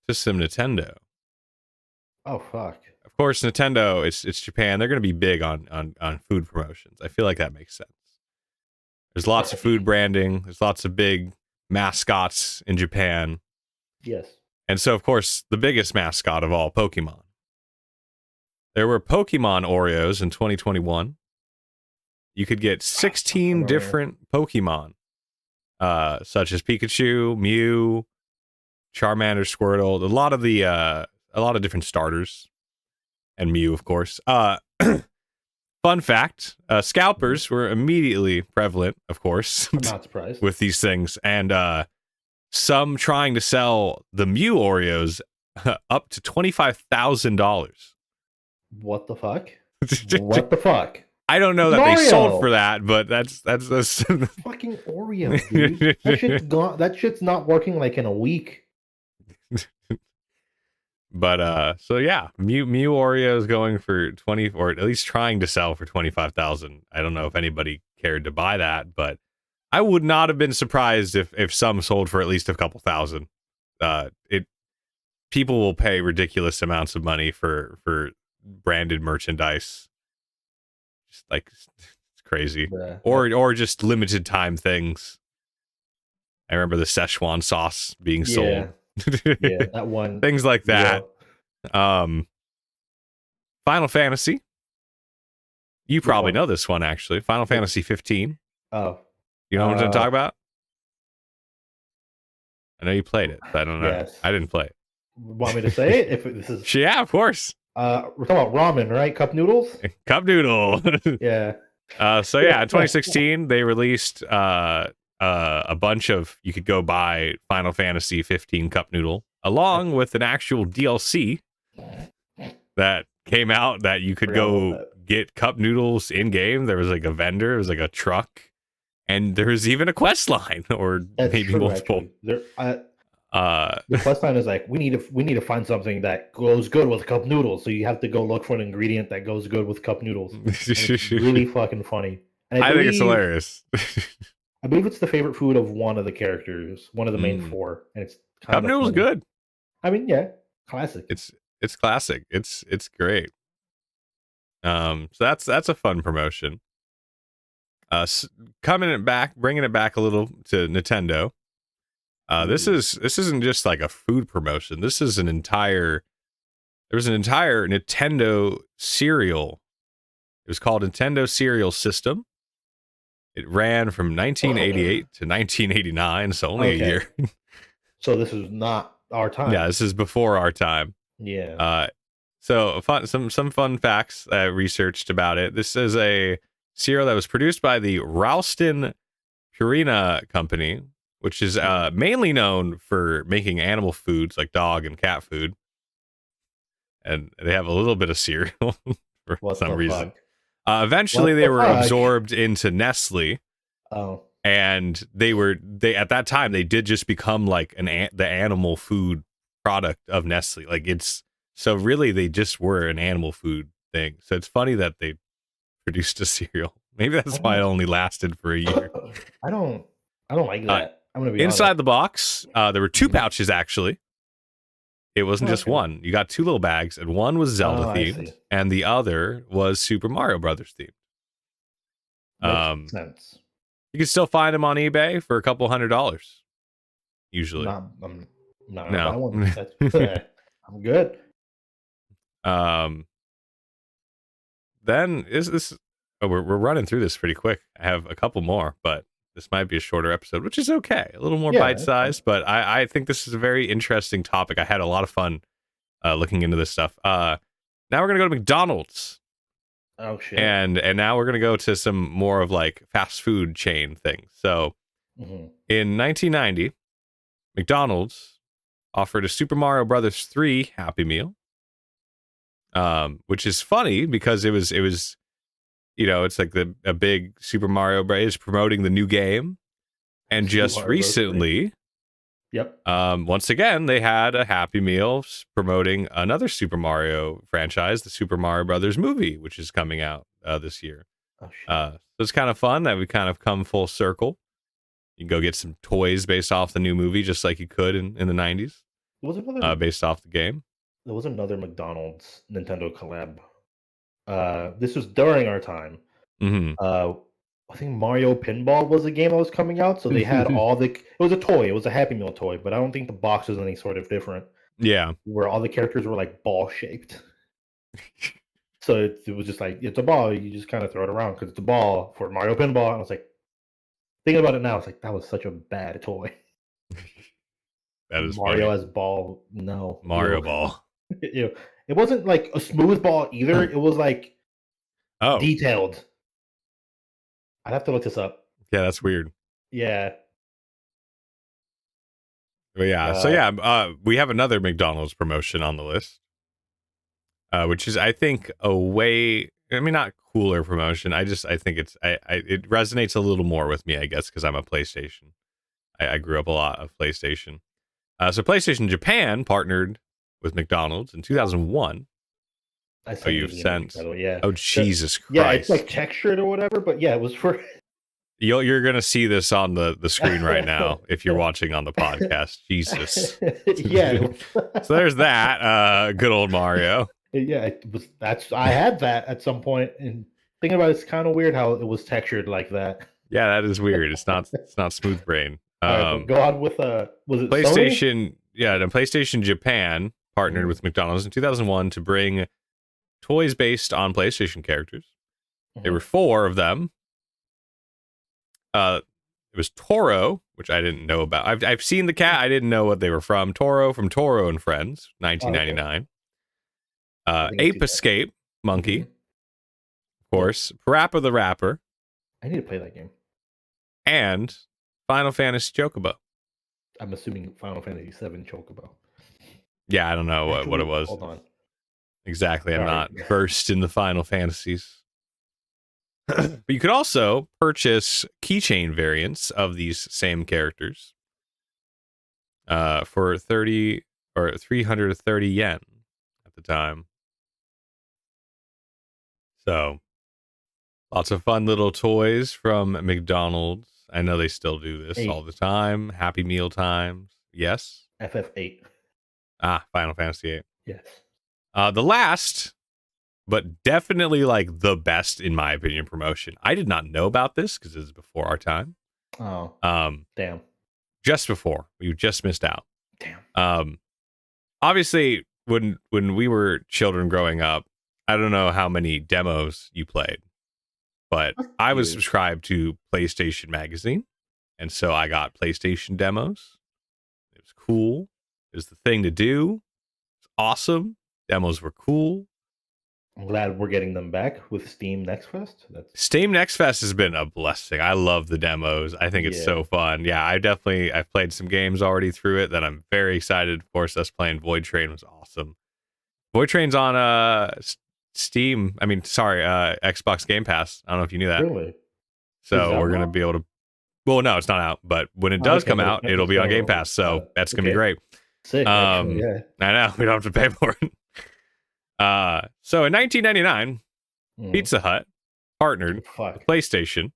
to some Nintendo. Oh fuck! Of course, Nintendo. It's Japan. They're going to be big on food promotions. I feel like that makes sense. There's lots of food branding. There's lots of big mascots in Japan. Yes. And so, of course, the biggest mascot of all, Pokemon. There were Pokemon Oreos in 2021. You could get 16 different Pokemon. Such as Pikachu, Mew, Charmander, Squirtle, a lot of different starters, and Mew, of course. Fun fact: scalpers were immediately prevalent, of course. I'm not surprised with these things, and some trying to sell the Mew Oreos up to $25,000. What the fuck? What the fuck? I don't know that they sold for that, but that's fucking Oreo, dude. That shit's gone. That shit's not working like in a week. But so yeah, Mew Oreo is going for 20, or at least trying to sell for 25,000. I don't know if anybody cared to buy that, but I would not have been surprised if some sold for at least a couple thousand. People will pay ridiculous amounts of money for branded merchandise. Like it's crazy. Or just limited time things. I remember the Szechuan sauce being sold. Yeah, that one. Things like that. Yeah. Final Fantasy. You probably know this one, actually. Final Fantasy 15. Oh. You know what I'm going to talk about? I know you played it, but I don't know. Yes. I didn't play it. Want me to say it? If this is yeah, of course. We're talking about ramen, right? Cup noodles? Cup noodle. Yeah. So yeah, in 2016, they released a bunch of, you could go buy Final Fantasy 15 Cup Noodle, along with an actual DLC that came out that you could go get Cup Noodles in game. There was like a vendor, it was like a truck, and there was even a quest line, or maybe multiple. The quest line is like, we need to find something that goes good with cup noodles, so you have to go look for an ingredient that goes good with cup noodles. It's really fucking funny. And I think it's hilarious. I believe it's the favorite food of one of the characters, one of the main four, and it's cup noodles good. I mean, yeah, classic. It's It's classic. It's great. So that's a fun promotion. Coming it back, bringing it back a little to Nintendo. This isn't just like a food promotion. This is there was an entire Nintendo cereal. It was called Nintendo Cereal System. It ran from 1988 to 1989, so only a year. So this is not our time. Yeah, this is before our time. Yeah. So some fun facts I researched about it. This is a cereal that was produced by the Ralston Purina Company, which is mainly known for making animal foods like dog and cat food. And they have a little bit of cereal for some reason. Eventually, they were absorbed into Nestle. Oh. And they at that time they did just become like the animal food product of Nestle. Like so really they just were an animal food thing. So it's funny that they produced a cereal. Maybe that's why it only lasted for a year. I don't like that. I'm gonna be inside honest. the box. There were 2 pouches actually. It wasn't just one. You got 2 little bags, and one was Zelda themed, and the other was Super Mario Brothers themed. Makes sense. You can still find them on eBay for a couple $100. Usually. I'm not gonna buy one. I'm good. Then is this? Oh, we're running through this pretty quick. I have a couple more, but this might be a shorter episode, which is okay. A little more bite-sized, but I think this is a very interesting topic. I had a lot of fun looking into this stuff. Now we're gonna go to McDonald's. Oh shit! And now we're gonna go to some more of like fast food chain things. So in 1990, McDonald's offered a Super Mario Brothers 3 Happy Meal, which is funny because it was it's like a big Super Mario Bros. Promoting the new game, and just recently, once again they had a Happy Meal promoting another Super Mario franchise, the Super Mario Brothers movie, which is coming out this year. Oh shit! So it's kind of fun that we kind of come full circle. You can go get some toys based off the new movie, just like you could in the 90s. Based off the game. There was another McDonald's Nintendo collab. This was during our time. I think Mario Pinball was a game that was coming out, so they had it was a toy. It was a Happy Meal toy, but I don't think the box was any sort of different. Yeah. Where all the characters were like ball shaped. So it was just like, it's a ball, you just kind of throw it around because it's a ball for Mario Pinball. And I was like, thinking about it now, it's like, that was such a bad toy. That is Mario funny. as ball, no. Mario Ball. It wasn't like a smooth ball either. It was like detailed. I'd have to look this up. Yeah, that's weird. Yeah. But yeah, so we have another McDonald's promotion on the list, which is I think not cooler promotion. I think it resonates a little more with me, I guess, because I'm a PlayStation. I grew up a lot of PlayStation. So PlayStation Japan partnered with McDonald's in 2001. You've sent. Yeah. Oh Jesus Christ! Yeah, it's like textured or whatever, but yeah, it was for. You're gonna see this on the screen right now if you're watching on the podcast. Jesus. Yeah. So there's that. Good old Mario. Yeah, I had that at some point, and thinking about it's kind of weird how it was textured like that. Yeah, that is weird. It's not smooth brain. Right, go on with was it PlayStation? Sony? Yeah, the PlayStation Japan partnered with McDonald's in 2001 to bring toys based on PlayStation characters. There were 4 of them. It was Toro, which I didn't know about. I've seen the cat. I didn't know what they were from. Toro from Toro and Friends, 1999. Ape Escape, Monkey, of course. Parappa the Rapper. I need to play that game. And Final Fantasy Chocobo. I'm assuming Final Fantasy 7 Chocobo. Yeah, I don't know what it was. Hold on. Exactly. I'm not versed in the Final Fantasies. But you could also purchase keychain variants of these same characters for 30 or 330 yen at the time. So lots of fun little toys from McDonald's. I know they still do this all the time. Happy Meal times. Yes. FF8. Final Fantasy 8. Yes. The last, but definitely like the best in my opinion promotion. I did not know about this because it was before our time. Oh, damn. Just before. We just missed out. Damn. Obviously when we were children growing up, I don't know how many demos you played, but I was subscribed to PlayStation Magazine, and so I got PlayStation demos. It was cool. It was the thing to do. It's awesome. Demos were cool. I'm glad we're getting them back with Steam Next Fest. Steam Next Fest has been a blessing. I love the demos. I think it's so fun. Yeah, I've played some games already through it that I'm very excited. Of course, us playing Void Train was awesome. Void Train's on Steam. I mean, sorry, Xbox Game Pass. I don't know if you knew that. Really? So we're gonna be able to. Well, no, it's not out, but when it does come out, it'll be on Game Pass. So that's gonna be great. Sick. Actually, yeah. I know we don't have to pay for it. So in 1999, Pizza Hut partnered with PlayStation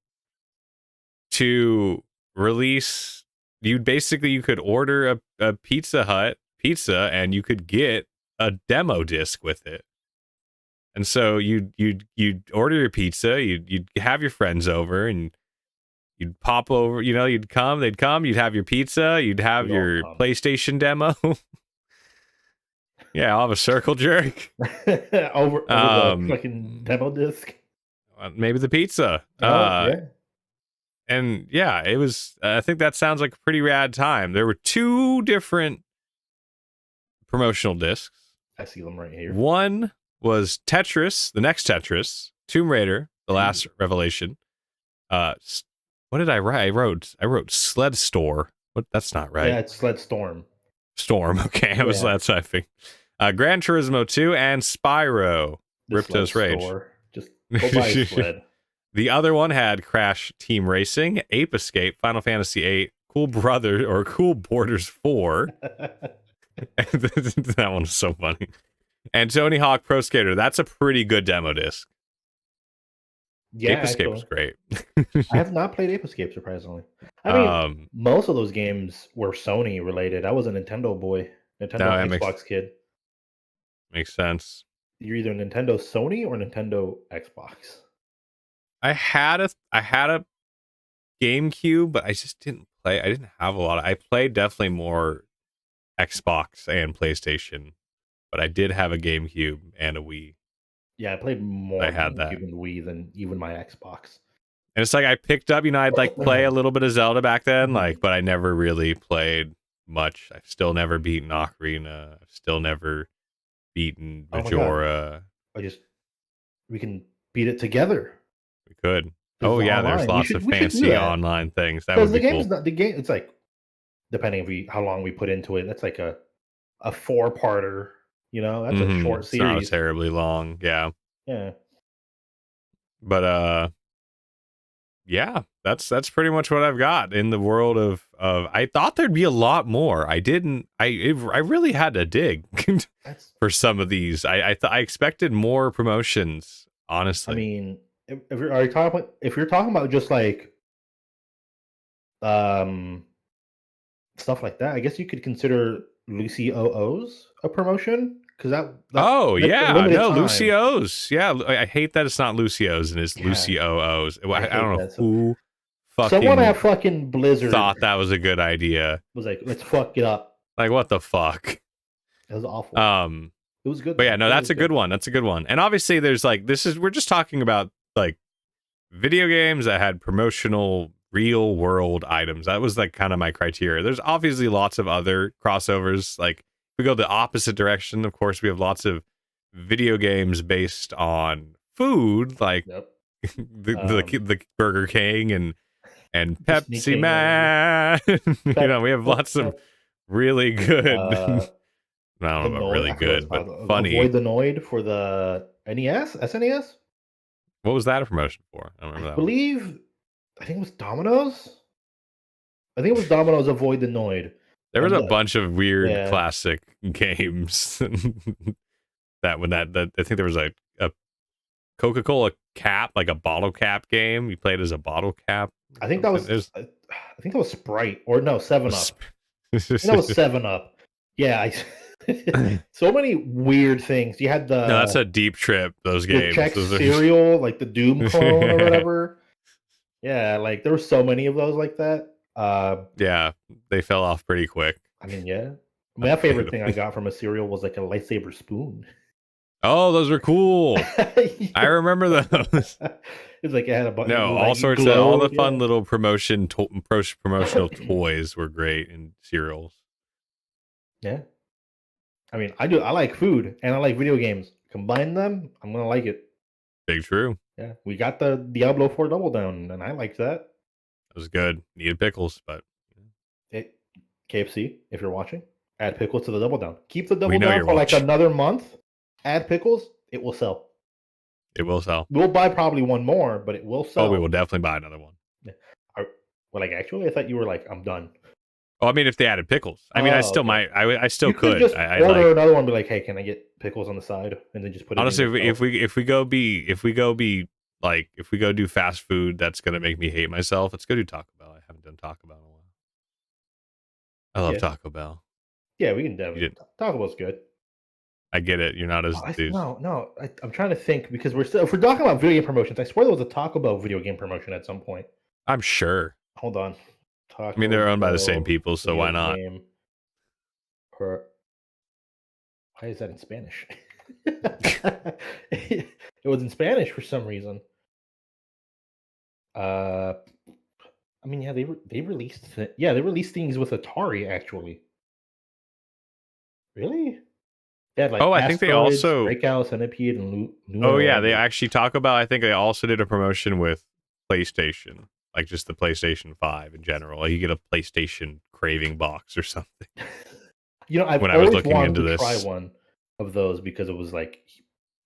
to release. You could order a Pizza Hut pizza and you could get a demo disc with it. And so you'd order your pizza, you'd have your friends over, and you'd pop over. You know, they'd come, you'd have your pizza, you'd have your PlayStation demo. Yeah, I'll have a circle jerk over the fucking demo disc. Maybe the pizza. Yeah. And yeah, it was. I think that sounds like a pretty rad time. There were 2 different promotional discs. I see them right here. One was Tetris, the next Tetris, Tomb Raider, the last revelation. What did I write? I wrote Sled Store. What? That's not right. Yeah, it's Sled Storm. Storm. Okay, that's what I think. Gran Turismo 2 and Spyro. Ripto's Rage. Store. Just go buy a sled. The other one had Crash Team Racing, Ape Escape, Final Fantasy VIII, Cool Borders 4. That one was so funny. And Tony Hawk Pro Skater. That's a pretty good demo disc. Yeah, Ape Escape was great. I have not played Ape Escape, surprisingly. I mean, most of those games were Sony related. I was a Nintendo boy, Xbox kid. Makes sense. You're either Nintendo Sony or Nintendo Xbox. I had a GameCube, but I just didn't play. I didn't have a lot. I played definitely more Xbox and PlayStation, but I did have a GameCube and a Wii. Yeah, I played more GameCube and Wii than even my Xbox. And it's like I picked up, I'd like play a little bit of Zelda back then, but I never really played much. I've still never beaten Ocarina. I've still never beaten Majora. We can beat it together. We could. There's lots of fancy online things. That would be cool. The game. It's like, depending on how long we put into it, that's like a 4-parter. You know, that's a short series. It's not terribly long. Yeah. Yeah. But yeah, that's pretty much what I've got in the world of. I thought there'd be a lot more. I didn't. I really had to dig for some of these. I expected more promotions. Honestly, I mean, if you're talking about just like stuff like that, I guess you could consider Lucy OO's a promotion, because Lucy O's. Yeah, I hate that it's not Lucy O's and it's Lucy OO's. I don't know who someone at fucking Blizzard thought that was a good idea. Was like, let's fuck it up. Like, what the fuck? It was awful. It was good. But yeah, no, that's a good one. That's a good one. And obviously there's like, we're just talking about like video games that had promotional real world items. That was like kind of my criteria. There's obviously lots of other crossovers. Like, we go the opposite direction. Of course, we have lots of video games based on food, like the Burger King and Pepsi Man. We have lots of really good. I don't know about really good, but funny. Avoid the Noid for the NES, SNES. What was that a promotion for? I don't remember that. I think it was Domino's. Avoid the Noid. There was a bunch of weird classic games I think there was a Coca-Cola cap, like a bottle cap game. You played as a bottle cap. I think that was Sprite, or no, 7-Up. That was 7-Up. Yeah, So many weird things. You had No, that's a deep trip. Those the games. Chex Those are cereal, like the Doom clone or whatever. Yeah, like there were so many of those like that. yeah, they fell off pretty quick. I mean, yeah. My favorite thing I Admittedly. got from a cereal was like a lightsaber spoon. Oh, those are cool. I remember those. It's like it had a button that No, was all like sorts of all the glowed. fun Yeah. little promotional toys were great in cereals. Yeah. I mean, I do. I like food and I like video games. Combine them, I'm gonna like it. Big true. Yeah, we got the Diablo 4 Double Down, and I like that. It was good. Needed pickles, but It, KFC, if you're watching, add pickles to the Double Down. Keep the we Double know Down you're for like watching. another month. Add pickles, it will sell. It will sell. We'll buy probably one more, but it will Oh, we sell. will definitely buy another one. Yeah. Well, like actually, I thought you were like, I'm done. Oh, I mean, if they added pickles, I mean, I Oh, still okay. might. I still You could could. just I order like another one. Be like, hey, can I get pickles on the side, and then just put it in honestly. yourself. If we go be like if we go do fast food, that's gonna make me hate myself. Let's go do Taco Bell. I haven't done Taco Bell in a while. I love Yeah, Taco Bell. yeah, we can You definitely didn't. talk about good. I get it. You're not as Oh, enthused. no. I'm trying to think because we're still if we're talking about video game promotions. I swear there was a Taco Bell video game promotion at some point. I'm sure. Hold on, I mean, Taco they're owned by the same Bell people, so video why not? game. Per Why is that in Spanish? It was in Spanish for some reason. Uh, I mean, yeah, they released they released things with Atari actually. Really? They had like Oh, I think they Asteroids, also. Breakout, Centipede, and Oh Lunar yeah, they Lander. actually talk about. I think they also did a promotion with PlayStation, like just the PlayStation 5 in general. Like you get a PlayStation craving box or something. I've When I was always looking wanted into to try this, one of those because it was like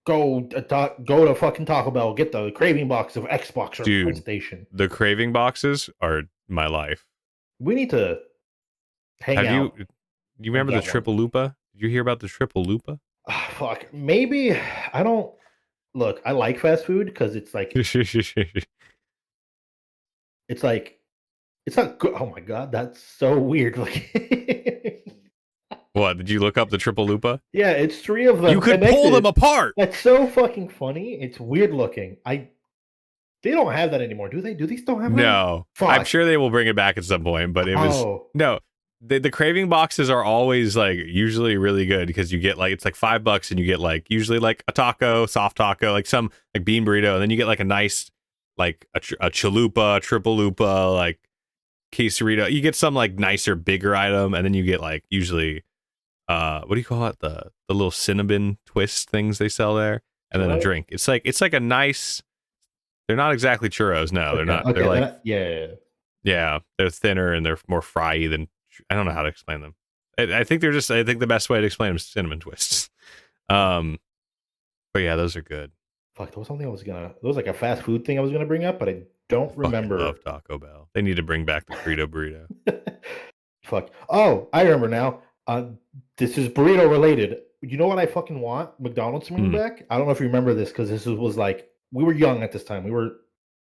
go to fucking Taco Bell, get the craving box of Xbox or dude, PlayStation. the craving boxes are my life. We need to hang Have you? out You and remember the get one. triple lupa? Did you hear about the triple lupa? Ah, fuck. Maybe I don't look. I like fast food because it's like it's not good. Oh my god, that's so weird. Like, What? Did you look up the triple lupa? yeah, it's three of You them could pull them connected. apart. That's so fucking funny. It's weird looking. They don't have that anymore, do they? Do they still have that? No, I'm Fuck. sure they will bring it back at some point, but it was Oh, no. The craving boxes are always like usually really good because you get like it's like $5 and you get like usually like a taco, soft taco, like some like bean burrito, and then you get like a nice like a chalupa, triple lupa, like quesarito. You get some like nicer, bigger item, and then you get like usually what do you call it, the little cinnamon twist things they sell there, and then a churros. drink. It's like a nice. They're not exactly churros. No, they're Okay, not. They're okay. like Yeah. yeah, they're thinner and they're more fryy than I don't know how to explain them. I think they're just. I think the best way to explain them is cinnamon twists. Um, but yeah, those are good. Fuck, there was something I was gonna. There was like a fast food thing I was gonna bring up, but I don't Fucking love remember. Taco Bell. They need to bring back the Credo burrito. Fuck. Oh, I remember now. This is burrito related. You know what I fucking want? McDonald's to bring Hmm. back. I don't know if you remember this because this was like we were young at this time. We were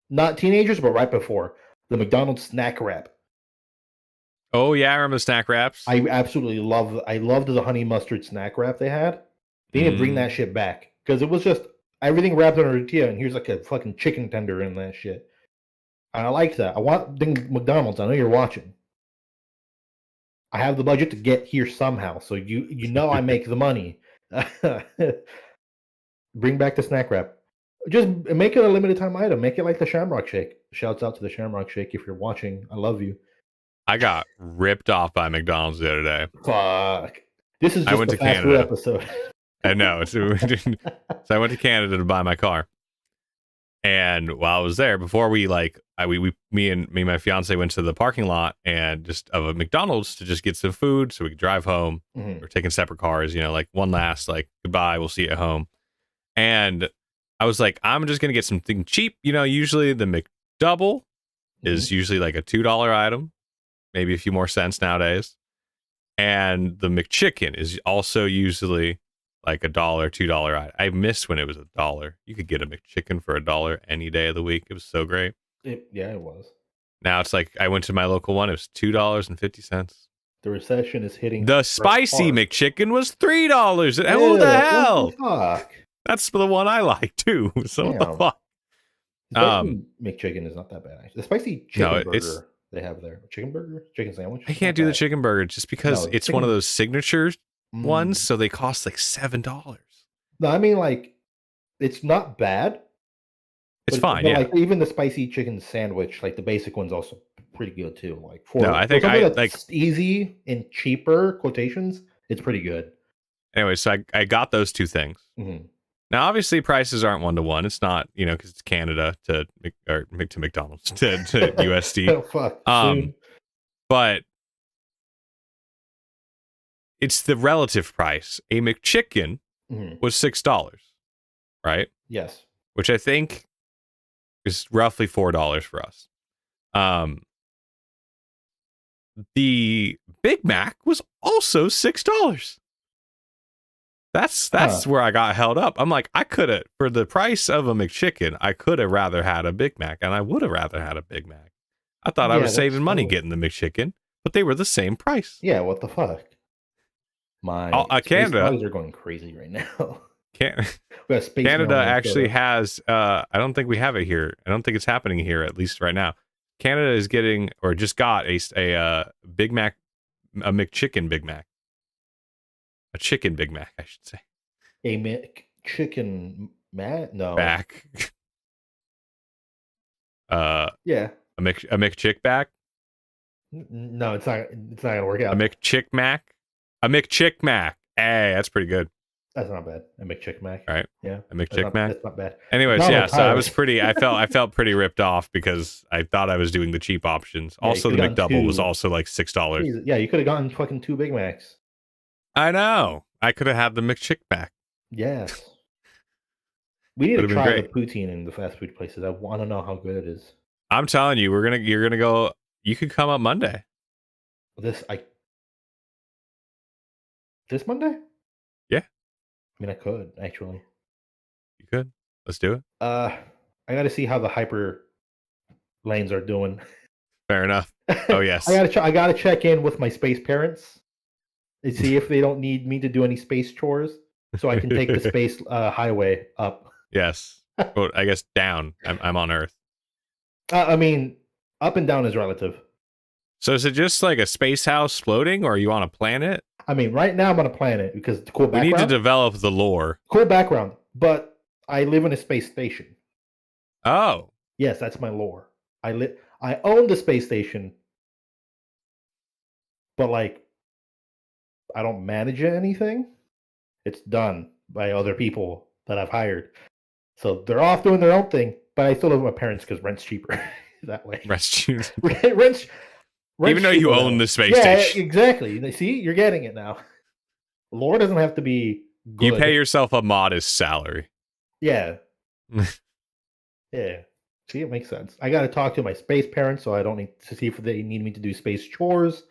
not teenagers, but right before the McDonald's snack wrap. Oh yeah, I remember the snack wraps. I absolutely love. I loved the honey mustard snack wrap they had. They need to bring that Mm. shit back because it was just everything wrapped in a tortilla, and here's like a fucking chicken tender in that shit. And I like that. I want McDonald's. I know you're watching. I have the budget to get here somehow, so you know I make the money. Bring back the snack wrap. Just make it a limited time item. Make it like the Shamrock Shake. Shouts out to the Shamrock Shake if you're watching. I love you. I got ripped off by McDonald's the other day. Fuck. This is I just went the to fast food Canada. episode. I know. So I went to Canada to buy my car. And while I was there, before we like, me and my fiance went to the parking lot and just of a McDonald's to just get some food so we could drive home. Mhm. We're taking separate cars, like one last like goodbye, we'll see you at home. And I was like, I'm just gonna get something cheap. Usually the McDouble is usually like a $2 item, maybe a few more cents nowadays. And the McChicken is also usually like $1, $2 item. I missed when it was $1. You could get a McChicken for $1 any day of the week. It was so great. Yeah, it was. Now it's like I went to my local one. It was $2.50. The recession is hitting. The spicy hard. McChicken was $3. And who the hell? What the fuck? That's the one I like too. So what the fuck? The spicy McChicken is not that bad. Actually. The spicy chicken burger they have there. Chicken burger? Chicken sandwich? I can't do the chicken burger just because it's one of those signature ones, so they cost like $7. No, I mean like it's not bad. It's fine, yeah. Like even the spicy chicken sandwich, like the basic one's also pretty good too. Like I think that's like easy and cheaper quotations, it's pretty good. Anyway, so I got those two things. Mm-hmm. Now, obviously, prices aren't 1-to-1. It's not, because it's Canada to McDonald's to USD. Oh fuck. But it's the relative price. A McChicken was $6, right? Yes. Which I think is roughly $4 for us. The Big Mac was also $6. That's where I got held up. I'm like, I could have, for the price of a McChicken, I could have rather had a Big Mac, and I would have rather had a Big Mac. I thought I was saving money getting the McChicken, but they were the same price. Yeah, what the fuck? Canada are going crazy right now. Canada actually has. I don't think we have it here. I don't think it's happening here, at least right now. Canada is getting, or just got a Big Mac, a McChicken Big Mac. A chicken Big Mac, I should say. A McChicken Mac? No. Back. Yeah. A McChick back? No, it's not gonna work out. A McChick Mac? A McChick Mac. Hey, that's pretty good. That's not bad. A McChick Mac. Right. Yeah. A McChick Mac. That's not bad. Anyways, yeah, so I was I felt pretty ripped off because I thought I was doing the cheap options. Yeah, also, the McDouble was also like $6. Yeah, you could have gotten fucking 2 Big Macs. I know. I could have had the McChick Mac. Yes. We need to try the poutine in the fast food places. I want to know how good it is. I'm telling you, you're gonna go. You could come up Monday. This Monday? Yeah. I mean, I could actually. You could. Let's do it. I got to see how the hyper lanes are doing. Fair enough. Oh yes. I gotta check in with my space parents and see if they don't need me to do any space chores, so I can take the space highway up. Yes. Well, I guess down. I'm on Earth. I mean, up and down is relative. So is it just like a space house floating, or are you on a planet? I mean, right now I'm on a planet because it's cool background. We need to develop the lore. Cool background, but I live in a space station. Oh. Yes, that's my lore. I own the space station, but like, I don't manage anything. It's done by other people that I've hired. So they're off doing their own thing, but I still live with my parents because rent's cheaper that way. Rent's cheaper. Rent's even though you own the space station. Yeah, exactly. See, you're getting it now. Lore doesn't have to be good. You pay yourself a modest salary. Yeah. Yeah. See, it makes sense. I got to talk to my space parents, so I don't need to see if they need me to do space chores.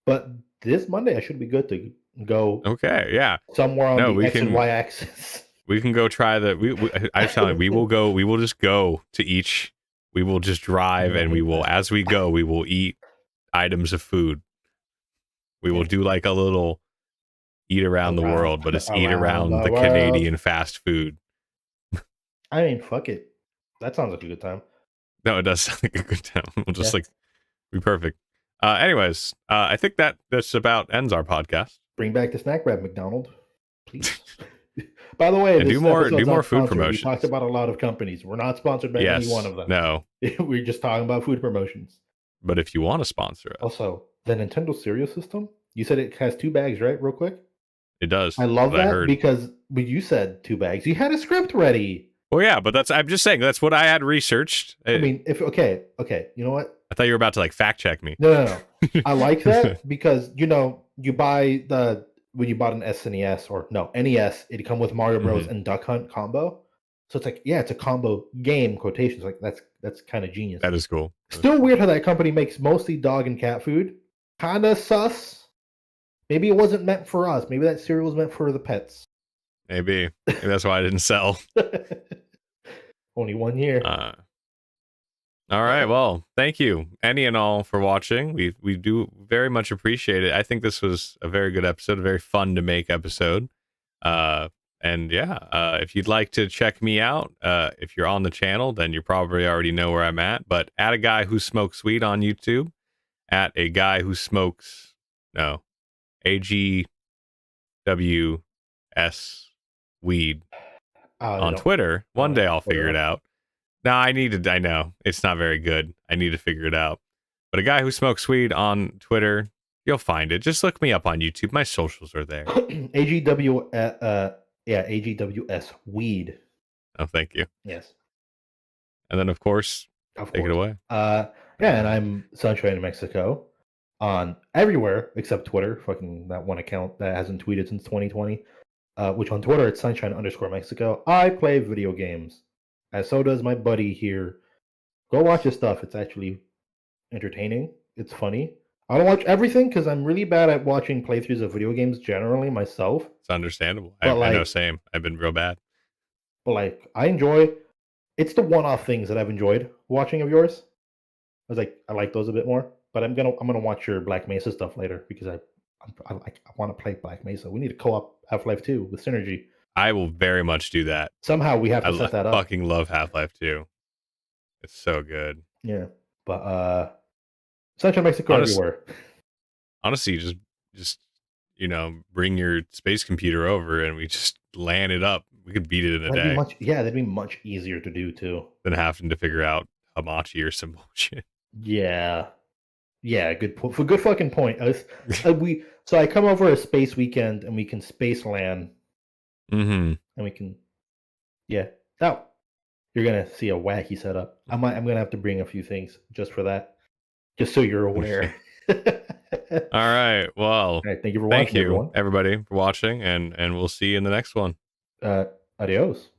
But this Monday, I should be good to go. Okay, yeah. Somewhere on the X and Y axis. We can go try the. I'm telling you, we will go. We will just go to each. We will just drive, and we will, as we go, we will eat items of food. We will do like a little eat around the world, but it's eat around the Canadian fast food. I mean, fuck it. That sounds like a good time. No, it does sound like a good time. We'll just be perfect. Anyways, I think that just about ends our podcast. Bring back the snack wrap, McDonald, please. By the way, do more food promotions. We talked about a lot of companies. We're not sponsored by any one of them. No, we're just talking about food promotions. But if you want to sponsor us, also the Nintendo cereal system. You said it has 2 bags, right? Real quick. It does. I love that because when you said 2 bags, you had a script ready. Well, yeah, but I'm just saying that's what I had researched. I mean, okay, you know what? I thought you were about to like fact check me. No. I like that because you buy when you bought an SNES or NES, it'd come with Mario Bros and Duck Hunt combo. So it's like, yeah, it's a combo game, quotations. Like that's kind of genius. That is cool. Still weird how that company makes mostly dog and cat food. Kinda sus. Maybe it wasn't meant for us. Maybe that cereal was meant for the pets. Maybe that's why I didn't sell. Only 1 year. All right. Well, thank you, any and all, for watching. We do very much appreciate it. I think this was a very good episode, a very fun to make episode. Uh, and yeah, if you'd like to check me out, if you're on the channel, then you probably already know where I'm at. But at a guy who smokes weed on YouTube, at a guy who smokes AGWS weed I on don't. Twitter. I One don't day have I'll figure it Twitter. out. No, I know it's not very good. I need to figure it out. But a guy who smokes weed on Twitter, you'll find it. Just look me up on YouTube. My socials are there. AGW. Yeah, AGWS weed. Oh, thank you. Yes, And then, of course, of take it course. away. Yeah, and I'm Sunshine in Mexico on everywhere except Twitter. Fucking that one account that hasn't tweeted since 2020. Which on Twitter it's Sunshine_Mexico. I play video games, as so does my buddy here. Go watch his stuff. It's actually entertaining. It's funny. I don't watch everything because I'm really bad at watching playthroughs of video games generally myself. It's understandable. But I know, like, same. I've been real bad. I enjoy. It's the one-off things that I've enjoyed watching of yours. I like those a bit more. But I'm gonna watch your Black Mesa stuff later because I want to play Black Mesa. We need to co-op Half-Life 2 with synergy. I will very much do that. Somehow we have to set that up. Fucking love Half-Life 2. It's so good. Yeah, but Central Mexico everywhere. Honestly, just bring your space computer over and we just land it up. We could beat it in a day. That'd be much easier to do too than having to figure out Hamachi or some bullshit. Yeah, good fucking point. So I come over a space weekend and we can space land. Mm-hmm. And we can, Oh, you're gonna see a wacky setup. I'm gonna have to bring a few things just for that, just so you're aware. All right. Well, all right, thank you for watching, everyone. Everybody, for watching, and we'll see you in the next one. Adios.